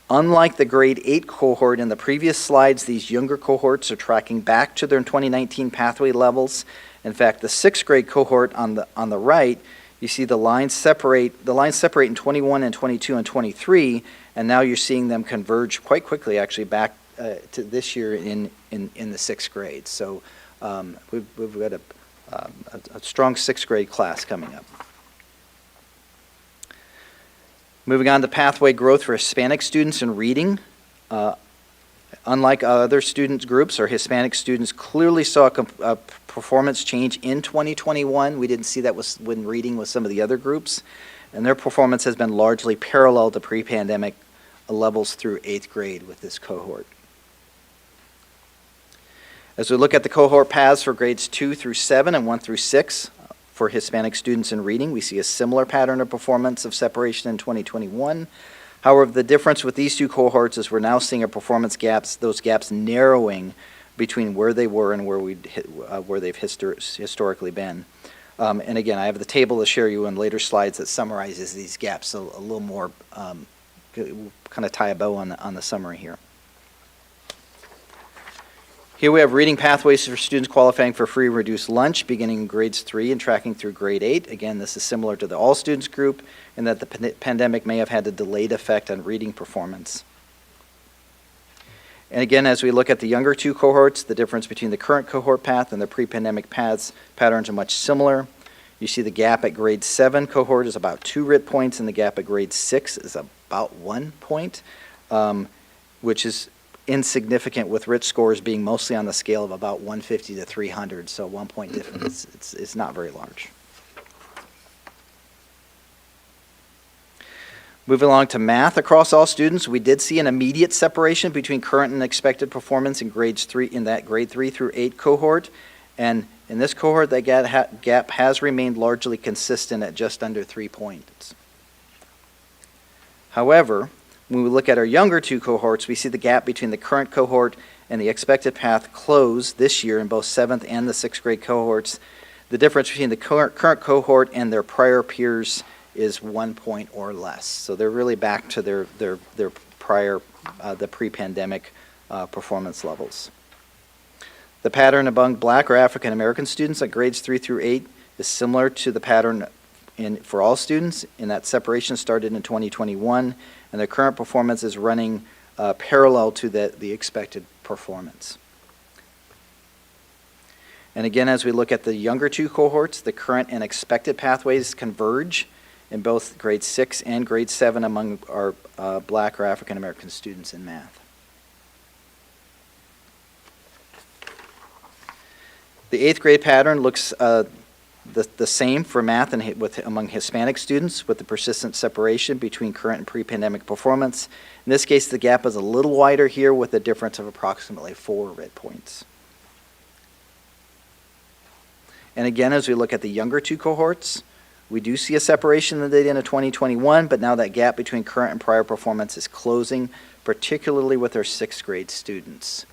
Unlike the grade 8 cohort in the previous slides, these younger cohorts are tracking back to their 2019 pathway levels. In fact, the 6th grade cohort on the right, you see the lines separate in 21 and 22 and 23, and now you're seeing them converge quite quickly, actually, back to this year in the 6th grade. So we've got a strong 6th grade class coming up. Moving on to pathway growth for Hispanic students in reading. Unlike other student groups, our Hispanic students clearly saw a performance change in 2021. We didn't see that when reading with some of the other groups, and their performance has been largely parallel to pre-pandemic levels through 8th grade with this cohort. As we look at the cohort paths for grades 2 through 7 and 1 through 6 for Hispanic students in reading, we see a similar pattern of performance of separation in 2021. However, the difference with these two cohorts is we're now seeing performance gaps, those gaps narrowing between where they were and where they've historically been. And again, I have the table to share you in later slides that summarizes these gaps a little more, kind of tie a bow on the summary here. Here we have reading pathways for students qualifying for free reduced lunch beginning in grades 3 and tracking through grade 8. Again, this is similar to the all students group in that the pandemic may have had a delayed effect on reading performance. And again, as we look at the younger two cohorts, the difference between the current cohort path and the pre-pandemic patterns are much similar. You see the gap at grade 7 cohort is about 2 RIT points, and the gap at grade 6 is about 1 point, which is insignificant, with RIT scores being mostly on the scale of about 150 to 300, so 1 point difference. It's not very large. Moving along to math across all students, we did see an immediate separation between current and expected performance in grades 3 in that grade 3 through 8 cohort, and in this cohort that gap has remained largely consistent at just under 3 points. However, when we look at our younger two cohorts, we see the gap between the current cohort and the expected path close this year in both 7th and the 6th grade cohorts. The difference between the current cohort and their prior peers is 1 point or less. So they're really back to their prior, the pre-pandemic performance levels. The pattern among Black or African American students at grades 3 through 8 is similar to the pattern for all students, in that separation started in 2021, and the current performance is running parallel to the expected performance. And again, as we look at the younger two cohorts, the current and expected pathways converge in both grade 6 and grade 7 among our Black or African American students in math. The 8th grade pattern looks the same for math and among Hispanic students, with the persistent separation between current and pre-pandemic performance. In this case, the gap is a little wider here, with a difference of approximately 4 RIT points. And again, as we look at the younger two cohorts, we do see a separation in the data in 2021, but now that gap between current and prior performance is closing, particularly with our 6th grade students.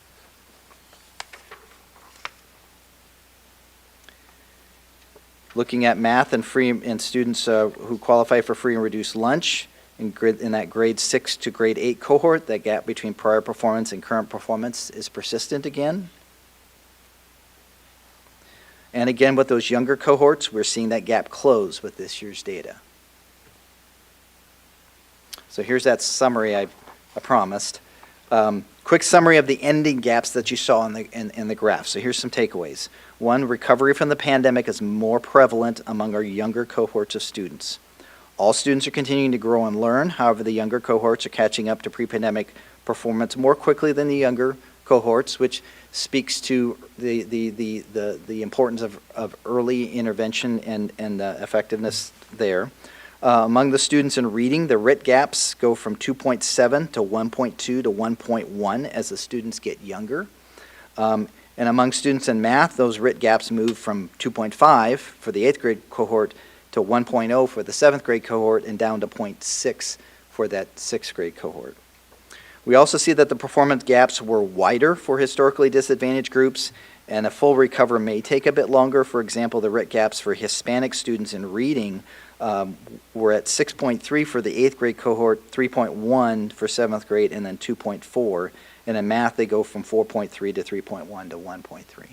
Looking at math and students who qualify for free and reduced lunch in that grade 6 to grade 8 cohort, that gap between prior performance and current performance is persistent again. And again, with those younger cohorts, we're seeing that gap close with this year's data. So here's that summary I promised. Quick summary of the ending gaps that you saw in the graph. So here's some takeaways. 1, recovery from the pandemic is more prevalent among our younger cohorts of students. All students are continuing to grow and learn. However, the younger cohorts are catching up to pre-pandemic performance more quickly than the younger cohorts, which speaks to the importance of early intervention and effectiveness there. Among the students in reading, the RIT gaps go from 2.7 to 1.2 to 1.1 as the students get younger. And among students in math, those RIT gaps move from 2.5 for the 8th grade cohort to 1.0 for the 7th grade cohort, and down to 0.6 for that 6th grade cohort. We also see that the performance gaps were wider for historically disadvantaged groups, and a full recovery may take a bit longer. For example, the RIT gaps for Hispanic students in reading were at 6.3 for the 8th grade cohort, 3.1 for 7th grade, and then 2.4. And in math, they go from 4.3 to 3.1 to 1.3.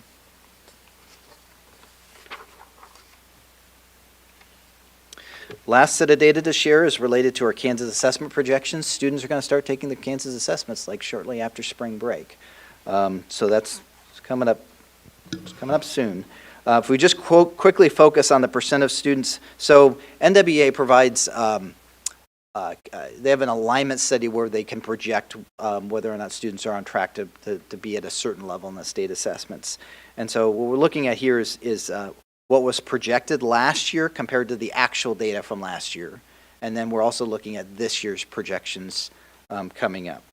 Last set of data to share is related to our Kansas assessment projections. Students are going to start taking the Kansas assessments like shortly after spring break. So that's coming up soon. If we just quickly focus on the percent of students, so NWEA provides, they have an alignment study where they can project whether or not students are on track to be at a certain level in the state assessments. And so what we're looking at here is what was projected last year compared to the actual data from last year. And then we're also looking at this year's projections coming up.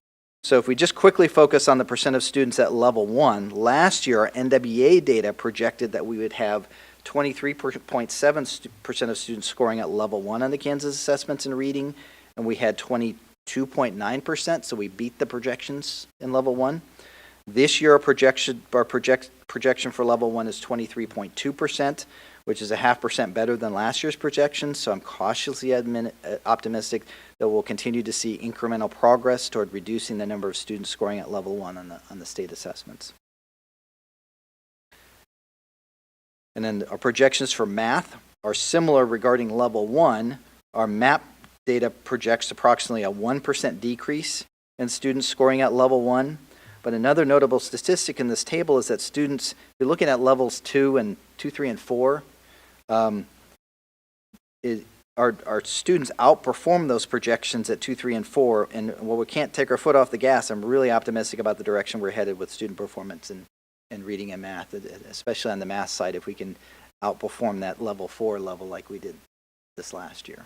So if we just quickly focus on the percent of students at level 1, last year our NWEA data projected that we would have 23.7% of students scoring at level 1 on the Kansas assessments in reading, and we had 22.9%, so we beat the projections in level 1. This year our projection for level 1 is 23.2%, which is 0.5% better than last year's projections, so I'm cautiously optimistic that we'll continue to see incremental progress toward reducing the number of students scoring at level 1 on the state assessments. And then our projections for math are similar regarding level 1. Our MAP data projects approximately a 1% decrease in students scoring at level 1. But another notable statistic in this table is that students, if you're looking at levels 2, 3, and 4, our students outperform those projections at 2, 3, and 4. And while we can't take our foot off the gas, I'm really optimistic about the direction we're headed with student performance in reading and math, especially on the math side, if we can outperform that level 4 level like we did this last year.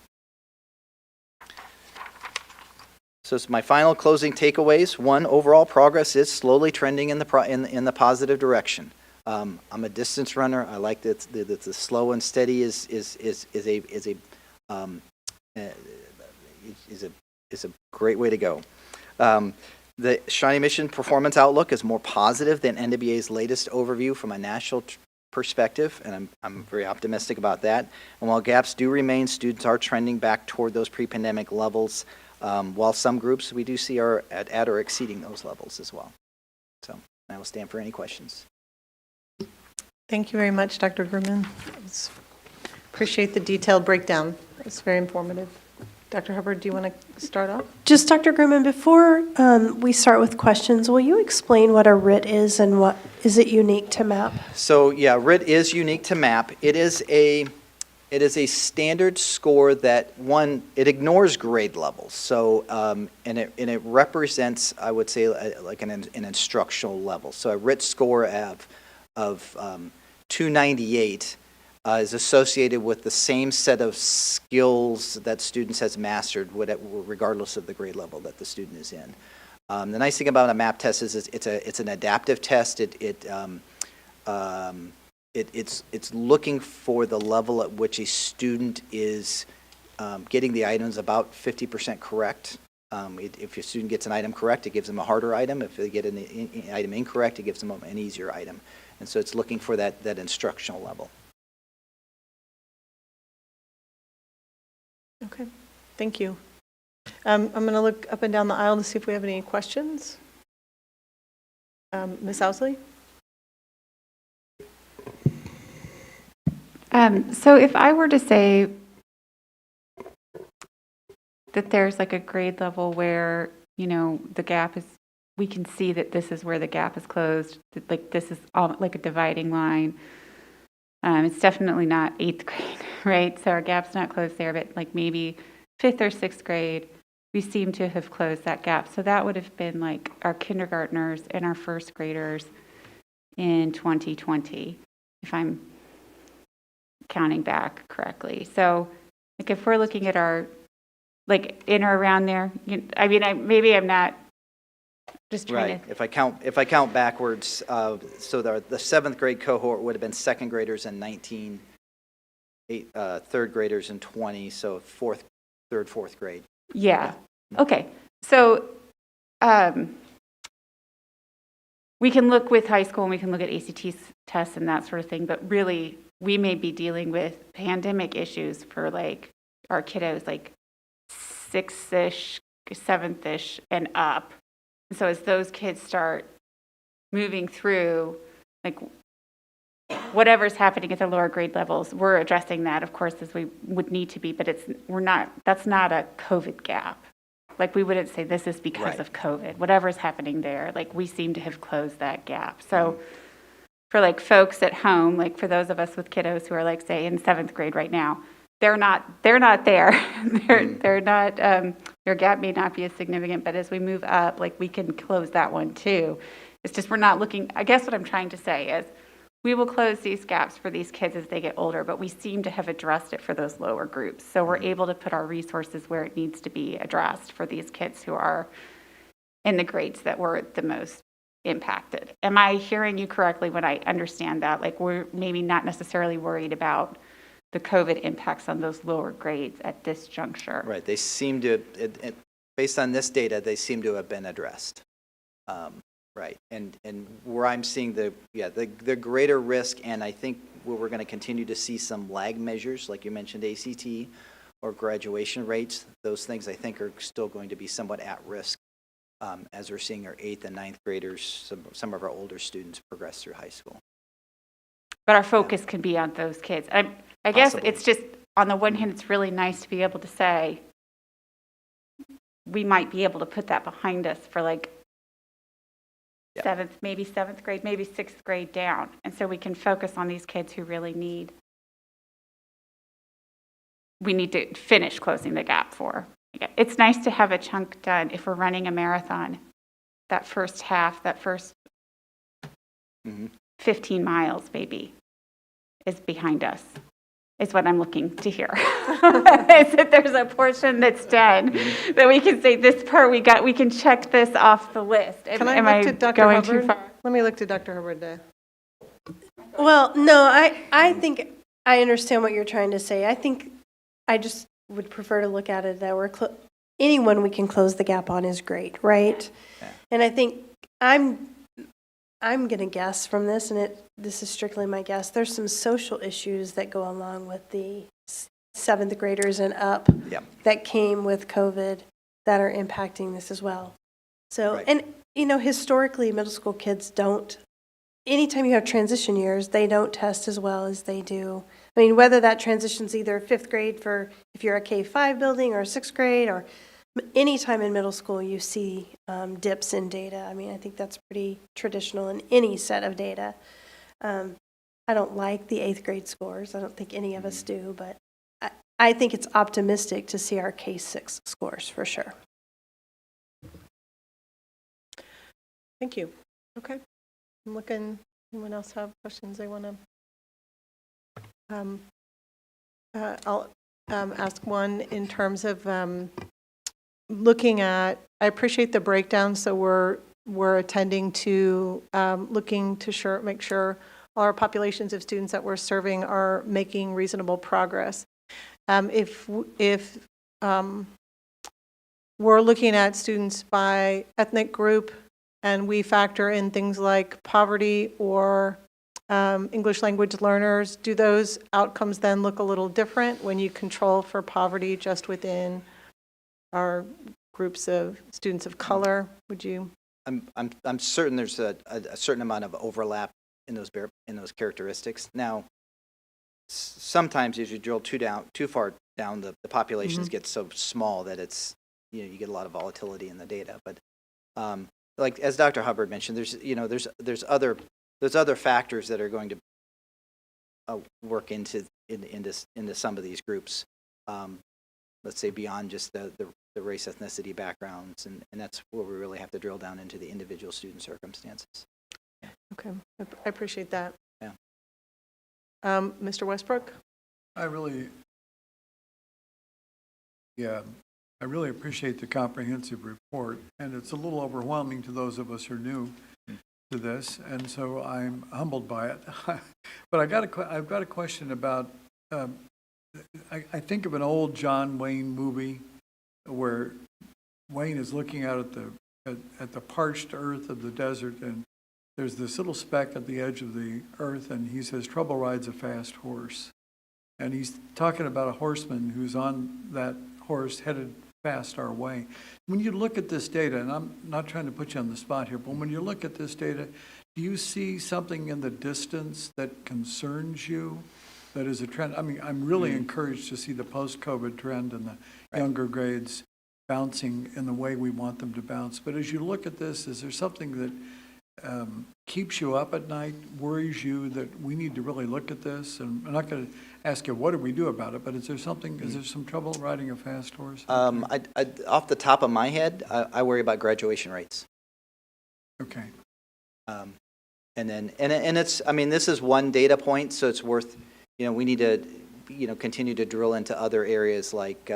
So it's my final closing takeaways. 1, overall progress is slowly trending in the positive direction. I'm a distance runner. I like that the slow and steady is a great way to go. The Shawnee Mission Performance Outlook is more positive than NWA's latest overview from a national perspective, and I'm very optimistic about that. And while gaps do remain, students are trending back toward those pre-pandemic levels, while some groups we do see are at or exceeding those levels as well. So I will stand for any questions. Thank you very much, Dr. Grumman. Appreciate the detailed breakdown. It's very informative. Dr. Hubbard, do you want to start off? Just Dr. Grumman, before we start with questions, will you explain what a RIT is and what is it unique to MAP? So yeah, RIT is unique to MAP. It is a standard score that it ignores grade levels. So and it represents, I would say, like an instructional level. So a RIT score of 298 is associated with the same set of skills that students has mastered, regardless of the grade level that the student is in. The nice thing about a MAP test is it's an adaptive test. It's looking for the level at which a student is getting the items about 50% correct. If your student gets an item correct, it gives them a harder item. If they get an item incorrect, it gives them an easier item. And so it's looking for that instructional level. Okay, thank you. I'm going to look up and down the aisle to see if we have any questions. Ms. Ousley? So if I were to say that there's like a grade level where, the gap is, we can see that this is where the gap is closed, that like this is all like a dividing line. It's definitely not 8th grade, right? So our gap's not closed there, but like maybe 5th or 6th grade, we seem to have closed that gap. So that would have been like our kindergartners and our 1st graders in 2020, if I'm counting back correctly. So like if we're looking at our, like in or around there, maybe I'm not just trying to. If I count backwards, so the 7th grade cohort would have been 2nd graders in 19, 3rd graders in 20, so 3rd, 4th grade. Yeah. Okay. So we can look with high school and we can look at ACT tests and that sort of thing, but really we may be dealing with pandemic issues for like our kiddos like 6-ish, 7th-ish and up. So as those kids start moving through, like whatever's happening at the lower grade levels, we're addressing that, of course, as we would need to be, but that's not a COVID gap. Like we wouldn't say this is because of COVID. Whatever's happening there, like we seem to have closed that gap. So for like folks at home, like for those of us with kiddos who are like say in 7th grade right now, they're not there. They're not, their gap may not be as significant, but as we move up, like we can close that one too. It's just we're not looking, I guess what I'm trying to say is we will close these gaps for these kids as they get older, but we seem to have addressed it for those lower groups. So we're able to put our resources where it needs to be addressed for these kids who are in the grades that were the most impacted. Am I hearing you correctly when I understand that? Like we're maybe not necessarily worried about the COVID impacts on those lower grades at this juncture. Right. They seem to, based on this data, they seem to have been addressed. Right. And where I'm seeing the greater risk, and I think where we're going to continue to see some lag measures, like you mentioned, ACT or graduation rates, those things I think are still going to be somewhat at risk as we're seeing our 8th and 9th graders, some of our older students progress through high school. But our focus can be on those kids. I guess it's just, on the one hand, it's really nice to be able to say, we might be able to put that behind us for like seventh grade, maybe sixth grade down. And so we can focus on these kids who really we need to finish closing the gap for. It's nice to have a chunk done if we're running a marathon. That first half, that first 15 miles maybe is behind us, is what I'm looking to hear. Is that there's a portion that's done that we can say, this part we can check this off the list. Can I look to Dr. going Hubbard? too far? Let me look to Dr. Hubbard there. Well, no, I think I understand what you're trying to say. I think I just would prefer to look at it that anyone we can close the gap on is great, right? Yeah. And I think I'm going to guess from this, and this is strictly my guess, there's some social issues that go along with the seventh graders and up that came with COVID that are impacting this as well. So, and historically, middle school kids don't, anytime you have transition years, they don't test as well as they do. I mean, whether that transition's either fifth grade for if you're a K-5 building or sixth grade, or any time in middle school you see dips in data. I mean, I think that's pretty traditional in any set of data. I don't like the 8th grade scores. I don't think any of us do, but I think it's optimistic to see our K-6 scores for sure. Thank you. Okay. I'm looking, anyone else have questions they want to? I'll ask one in terms of looking at, I appreciate the breakdown, so we're attending to looking to make sure all our populations of students that we're serving are making reasonable progress. If we're looking at students by ethnic group and we factor in things like poverty or English language learners, do those outcomes then look a little different when you control for poverty just within our groups of students of color? Would you? I'm certain there's a certain amount of overlap in those characteristics. Now, sometimes as you drill too far down, the populations get so small that it's you get a lot of volatility in the data. But like as Dr. Hubbard mentioned, there's other factors that are going to work into some of these groups. Let's say beyond just the race, ethnicity, backgrounds, and that's where we really have to drill down into the individual student circumstances. Yeah. Okay, I appreciate that. Yeah. Mr. Westbrook? I really appreciate the comprehensive report, and it's a little overwhelming to those of us who are new to this, and so I'm humbled by it. But I've got a question about. I think of an old John Wayne movie where Wayne is looking out at the parched earth of the desert, and there's this little speck at the edge of the earth, and he says, "Trouble rides a fast horse." And he's talking about a horseman who's on that horse headed fast our way. When you look at this data, and I'm not trying to put you on the spot here, but when you look at this data, do you see something in the distance that concerns you? That is a trend. I mean, I'm really encouraged to see the post-COVID trend and the younger grades bouncing in the way we want them to bounce. But as you look at this, is there something that keeps you up at night, worries you that we need to really look at this? And I'm not going to ask you what do we do about it, but is there something? Is there some trouble riding a fast horse? Off the top of my head, I worry about graduation rates. Okay. And it's. I mean, this is one data point, so it's worth. We need to, continue to drill into other areas like,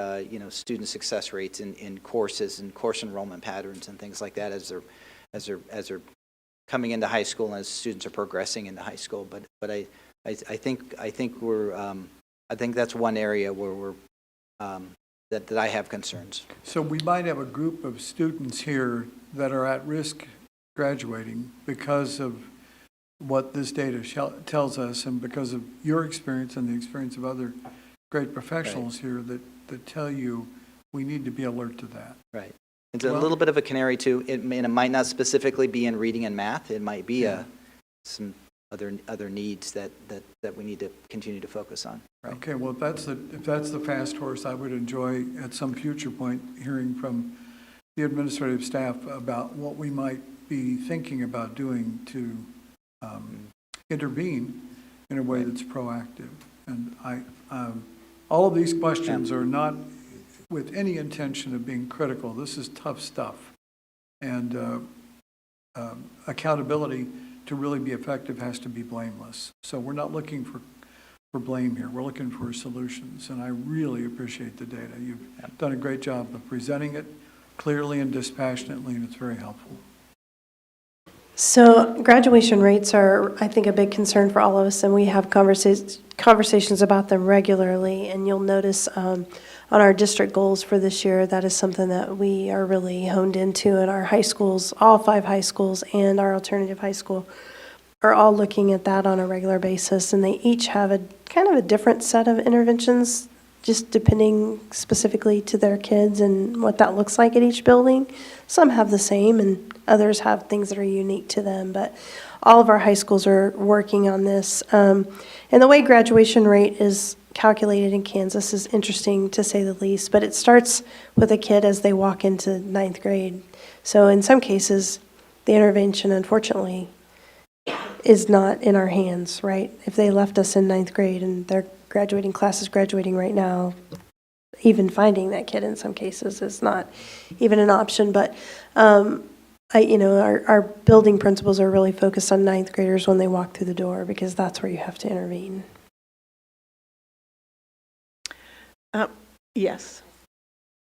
student success rates in courses and course enrollment patterns and things like that as they're coming into high school and as students are progressing into high school. But I think that's one area where we're that I have concerns. So we might have a group of students here that are at risk graduating because of what this data tells us, and because of your experience and the experience of other great professionals here that tell you we need to be alert to that. Right. It's a little bit of a canary too. It might not specifically be in reading and math. It might be some other needs that we need to continue to focus on. Right? Okay, well, if that's the fast horse, I would enjoy at some future point hearing from the administrative staff about what we might be thinking about doing to intervene in a way that's proactive. And all of these questions are not with any intention of being critical. This is tough stuff. And accountability to really be effective has to be blameless. So we're not looking for blame here. We're looking for solutions. And I really appreciate the data. You've done a great job of presenting it clearly and dispassionately, and it's very helpful. So graduation rates are, I think, a big concern for all of us, and we have conversations about them regularly. And you'll notice on our district goals for this year, that is something that we are really honed into in our high schools. All 5 high schools and our alternative high school are all looking at that on a regular basis, and they each have a kind of a different set of interventions, just depending specifically to their kids and what that looks like at each building. Some have the same, and others have things that are unique to them, but all of our high schools are working on this. And the way graduation rate is calculated in Kansas is interesting, to say the least, but it starts with a kid as they walk into 9th grade. So in some cases, the intervention, unfortunately, is not in our hands, right? If they left us in 9th grade and their graduating class is graduating right now, even finding that kid in some cases is not even an option. But our building principals are really focused on 9th graders when they walk through the door, because that's where you have to intervene. Yes.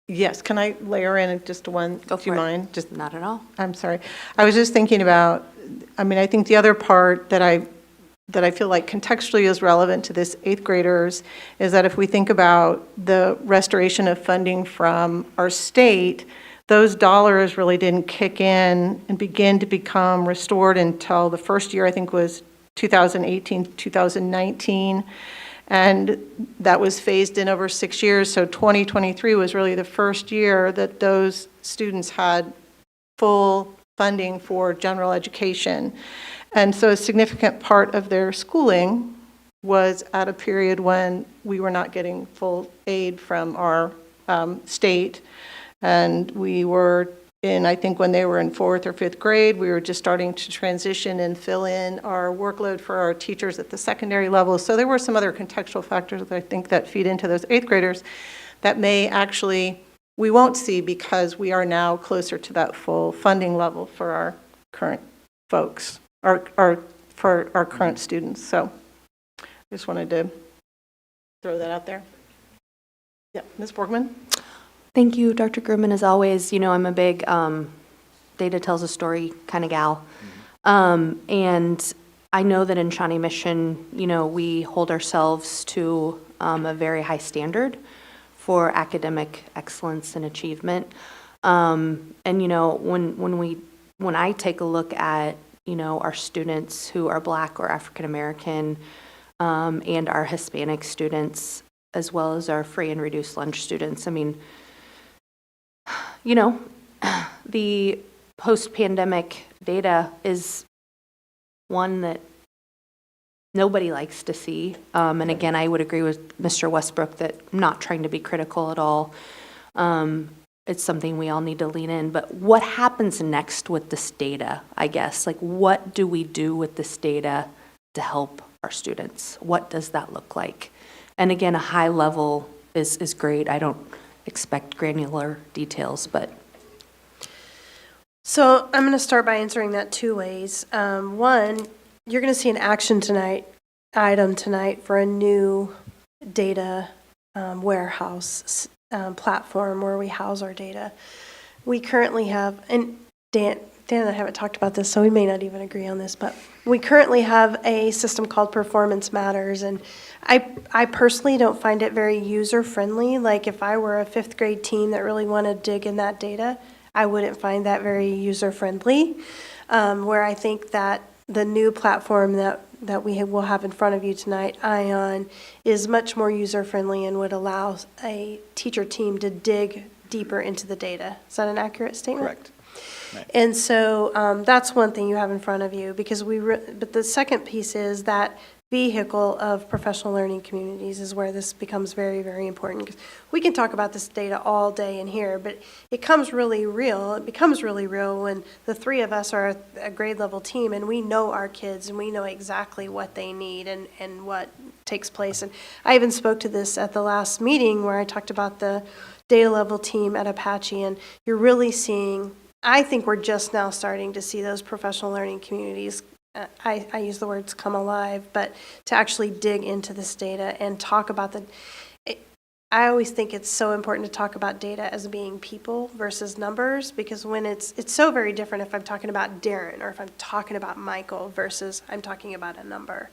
Yes, can I layer in just one? Do you mind? Just not at all. I'm sorry. I was just thinking about, I think the other part that I feel like contextually is relevant to this 8th graders is that if we think about the restoration of funding from our state, those dollars really didn't kick in and begin to become restored until the first year, I think, was 2018, 2019. And that was phased in over 6 years. So 2023 was really the first year that those students had full funding for general education. And so a significant part of their schooling was at a period when we were not getting full aid from our state. And we were I think when they were in 4th or 5th grade, we were just starting to transition and fill in our workload for our teachers at the secondary level. So there were some other contextual factors that I think that feed into those 8th graders that we won't see, because we are now closer to that full funding level for our current folks, for our current students. So I just wanted to throw that out there. Yeah, Ms. Borgman? Thank you, Dr. Grumman. As always, I'm a big data tells a story kind of gal. And I know that in Shawnee Mission, we hold ourselves to a very high standard for academic excellence and achievement. And, when I take a look at, our students who are Black or African American, and our Hispanic students, as well as our free and reduced lunch students, the post-pandemic data is one that nobody likes to see. And again, I would agree with Mr. Westbrook that I'm not trying to be critical at all. It's something we all need to lean in. But what happens next with this data, I guess? What do we do with this data to help our students? What does that look like? And again, a high level is great. I don't expect granular details, but. So I'm going to start by answering that 2 ways. One, you're going to see an action item tonight for a new data warehouse platform where we house our data. We currently have, and Dan and I haven't talked about this, so we may not even agree on this, but we currently have a system called Performance Matters, and I personally don't find it very user-friendly. Like, if I were a 5th grade team that really wanted to dig in that data, I wouldn't find that very user-friendly, where I think that the new platform that we will have in front of you tonight, ION, is much more user-friendly and would allow a teacher team to dig deeper into the data. Is that an accurate statement? Correct. And so that's one thing you have in front of you, because but the second piece is that vehicle of professional learning communities is where this becomes very, very important. 'Cause we can talk about this data all day in here, but it becomes really real when the three of us are a grade level team and we know our kids and we know exactly what they need and what takes place. And I even spoke to this at the last meeting where I talked about the data level team at Apache, and you're really seeing, I think we're just now starting to see those professional learning communities, I use the words come alive, but to actually dig into this data and talk about I always think it's so important to talk about data as being people versus numbers, because when it's so very different if I'm talking about Darren or if I'm talking about Michael versus I'm talking about a number.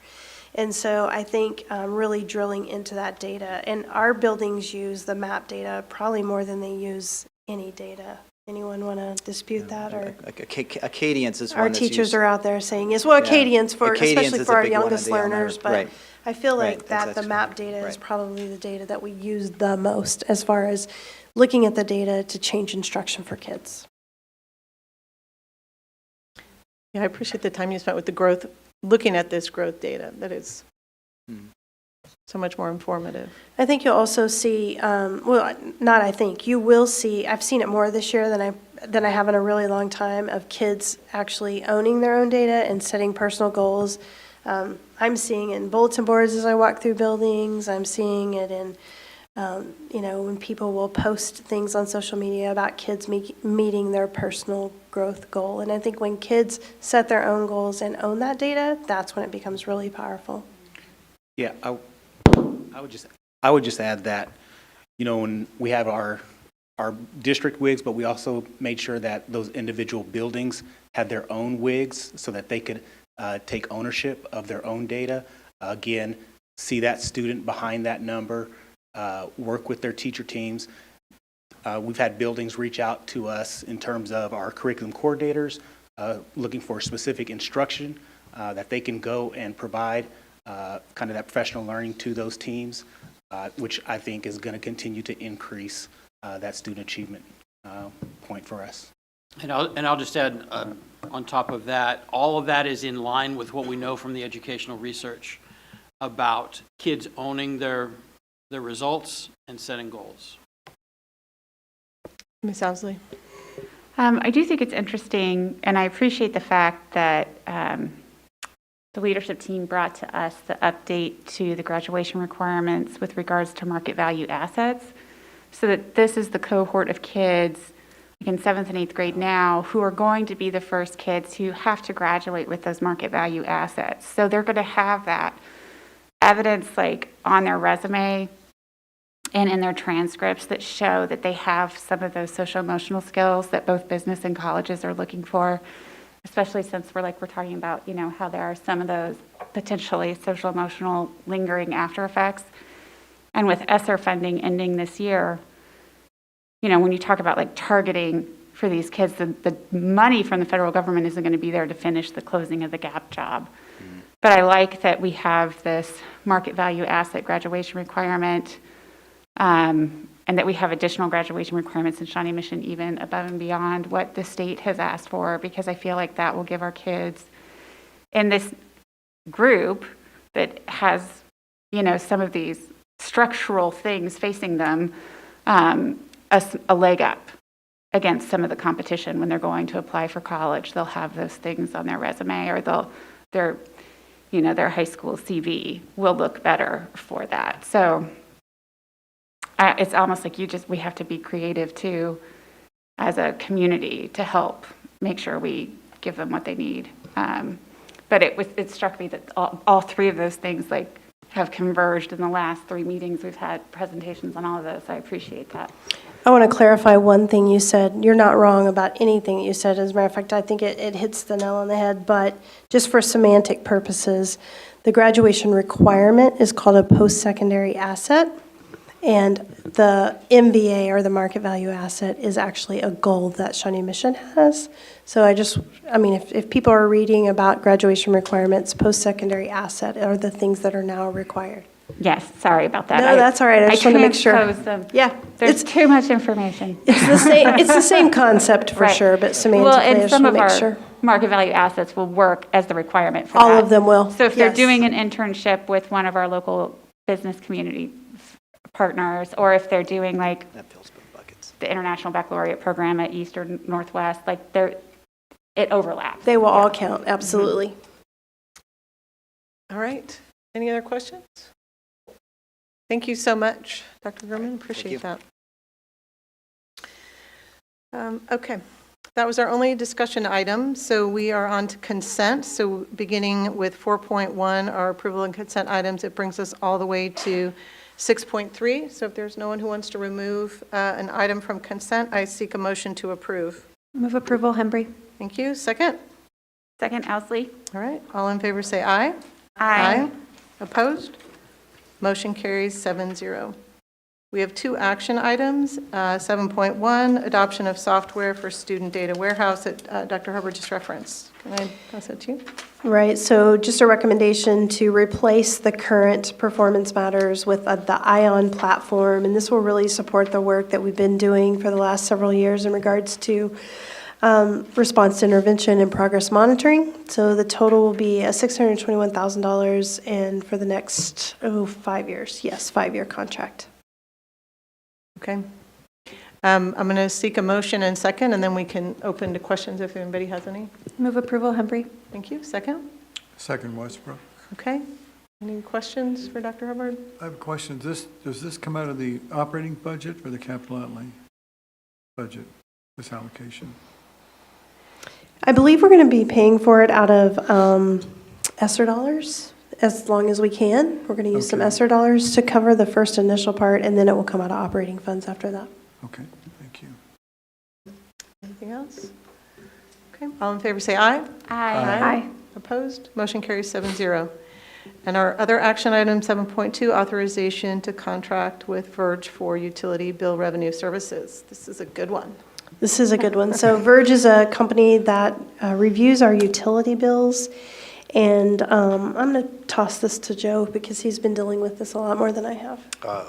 And so I think really drilling into that data, and our buildings use the map data probably more than they use any data. Anyone want to dispute that? Or Acadians is one our that's teachers used. are out there saying yes. Well, Acadians especially is for a our big one youngest on there. learners, but Right. I feel like Right. that the That's map data is probably the data that we use the most as far as looking at the data to change instruction for kids. Yeah, I appreciate the time you spent with the growth, looking at this growth data. That is so much more informative. I think you'll also see, well, not I think, you will see, I've seen it more this year than I have in a really long time, of kids actually owning their own data and setting personal goals. I'm seeing it in bulletin boards as I walk through buildings. I'm seeing it in, when people will post things on social media about kids meeting their personal growth goal. And I think when kids set their own goals and own that data, that's when it becomes really powerful. Yeah, I would just add that, when we have our district WIGs, but we also made sure that those individual buildings had their own WIGs so that they could take ownership of their own data. Again, see that student behind that number, work with their teacher teams. We've had buildings reach out to us in terms of our curriculum coordinators, looking for specific instruction that they can go and provide kind of that professional learning to those teams, which I think is going to continue to increase that student achievement point for us. And I'll just add on top of that, all of that is in line with what we know from the educational research about kids owning their results and setting goals. Ms. Ousley? I do think it's interesting, and I appreciate the fact that the leadership team brought to us the update to the graduation requirements with regards to market value assets, so that this is the cohort of kids in 7th and 8th grade now who are going to be the first kids who have to graduate with those market value assets. So they're going to have that evidence on their resume and in their transcripts that show that they have some of those social emotional skills that both business and colleges are looking for, especially since we're talking about, how there are some of those potentially social emotional lingering after effects. And with ESSER funding ending this year, when you talk about targeting for these kids, the money from the federal government isn't going to be there to finish the closing of the gap job. But I like that we have this market value asset graduation requirement, and that we have additional graduation requirements in Shawnee Mission, even above and beyond what the state has asked for, because I feel like that will give our kids in this group that has, some of these structural things facing them, a leg up against some of the competition when they're going to apply for college. They'll have those things on their resume, or their high school CV will look better for that. So it's almost like we have to be creative too, as a community, to help make sure we give them what they need. But it struck me that all three of those things have converged in the last 3 meetings. We've had presentations on all of those. So I appreciate that. I want to clarify one thing you said. You're not wrong about anything that you said. As a matter of fact, I think it hits the nail on the head. But just for semantic purposes, the graduation requirement is called a post-secondary asset. And the MVA, or the market value asset, is actually a goal that Shawnee Mission has. So if people are reading about graduation requirements, post-secondary asset are the things that are now required. Yes, sorry about that. No, that's all right. I just want to make sure. transposed them. Yeah, There's too much information. it's the same concept for Right. sure, but semantically, Well, I and just some want of to make our sure. market value assets will work as the requirement for All that. of them will, So if they're yes. doing an internship with one of our local business community partners, or if they're doing like the International Baccalaureate program at East or Northwest, like it overlaps. They will all count, absolutely. All right. Any other questions? Thank you so much, Dr. Gurman. Appreciate that. Okay. That was our only discussion item. So we are on to consent. So beginning with 4.1, our approval and consent items, it brings us all the way to 6.3. So if there's no one who wants to remove an item from consent, I seek a motion to approve. Move approval, Hembry. Thank you. Second? Second, Owsley. All right. All in favor say aye. Aye. Opposed? Motion carries 7-0. We have two action items. 7.1, adoption of software for student data warehouse that Dr. Hubbard just referenced. Can I pass that to you? Right, so just a recommendation to replace the current Performance Matters with the ION platform, and this will really support the work that we've been doing for the last several years in regards to response to intervention and progress monitoring. So the total will be $621,000 and for the next 5 years. Yes, 5-year contract. Okay. I'm going to seek a motion and second, and then we can open to questions if anybody has any. Move approval, Hembry. Thank you. Second? Second, Westbrook. Okay. Any questions for Dr. Hubbard? I have a question. Does this come out of the operating budget or the capital outlay budget, this allocation? I believe we're going to be paying for it out of ESSER dollars as long as we can. We're going to use some ESSER dollars to cover the first initial part, and then it will come out of operating funds after that. Okay, thank you. Anything else? Okay. All in favor say aye. Aye. Opposed? Motion carries 7-0. And our other action item, 7.2, authorization to contract with Verge for utility bill revenue services. This is a good one. This is a good one. So Verge is a company that reviews our utility bills. And I'm going to toss this to Joe because he's been dealing with this a lot more than I have.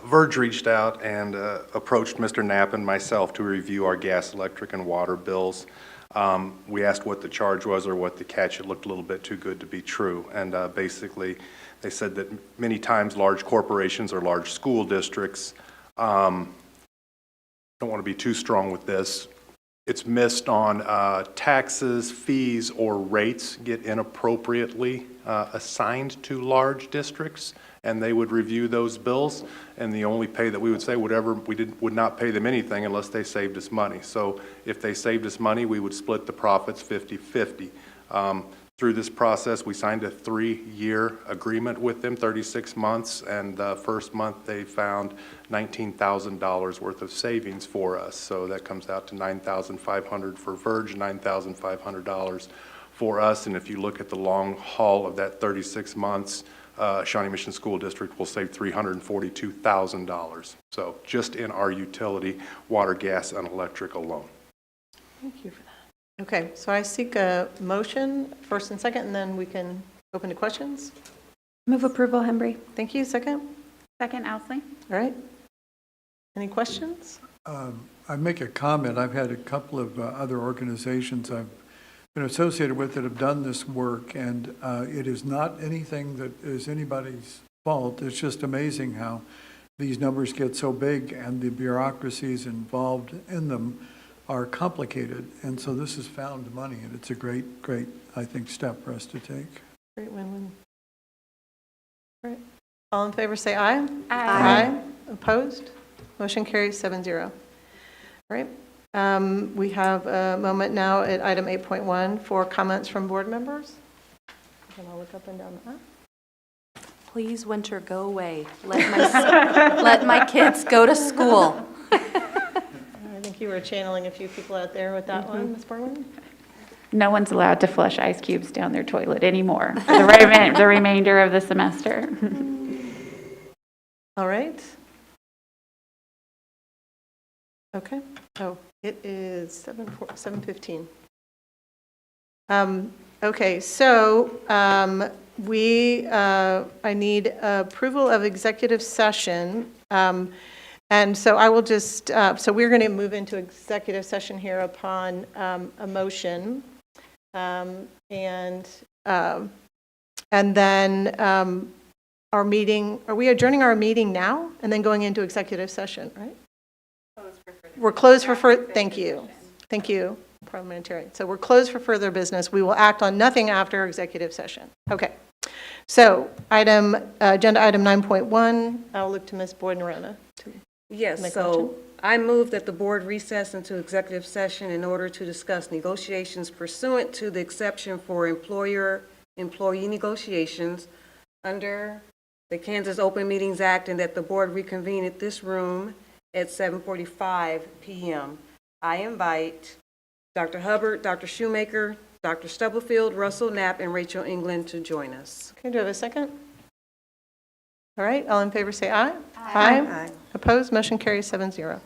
Verge reached out and approached Mr. Knapp and myself to review our gas, electric, and water bills. We asked what the charge was or what the catch. It looked a little bit too good to be true. And basically, they said that many times large corporations or large school districts, don't want to be too strong with this, it's missed on taxes, fees, or rates get inappropriately assigned to large districts, and they would review those bills, and the only pay that we would say, whatever, would not pay them anything unless they saved us money. So if they saved us money, we would split the profits 50-50. Through this process, we signed a 3-year agreement with them, 36 months, and the first month they found $19,000 worth of savings for us. So that comes out to $9,500 for Verge, $9,500 for us. And if you look at the long haul of that 36 months, Shawnee Mission School District will save $342,000. So just in our utility, water, gas, and electric alone. Thank you for that. Okay, so I seek a motion, first and second, and then we can open to questions. Move approval, Hembry. Thank you. Second? Second, Owsley. All right. Any questions? I make a comment. I've had a couple of other organizations I've been associated with that have done this work, and it is not anything that is anybody's fault. It's just amazing how these numbers get so big and the bureaucracies involved in them are complicated, and so this is found money, and it's a great, I think, step for us to take. Great win-win. All right. All in favor say aye. Aye. Opposed? Motion carries 7-0. All right. We have a moment now at item 8.1 for comments from board members. And I'll look up and down that. Please, winter, go away. Let my kids go to school. I think you were channeling a few people out there with that one, Ms. Borland. No one's allowed to flush ice cubes down their toilet anymore for the remainder of the semester. All right. Okay. Oh, it is 7:15. Okay, so I need approval of executive session. And so I will just, so we're going to move into executive session here upon a motion. And then our meeting, are we adjourning our meeting now and then going into executive session, right? We're closed for thank you. Thank you, parliamentarian. So we're closed for further business. We will act on nothing after executive session. Okay. So agenda item 9.1, I'll look to Ms. Boyd-Norona. Yes, so I move that the board recess into executive session in order to discuss negotiations pursuant to the exception for employer-employee negotiations under the Kansas Open Meetings Act, and that the board reconvene at this room at 7:45 p.m. I invite Dr. Hubbard, Dr. Shoemaker, Dr. Stubblefield, Russell Knapp, and Rachel England to join us. Okay, do I have a second? All right, all in favor say aye. Aye. Opposed? Motion carries 7-0.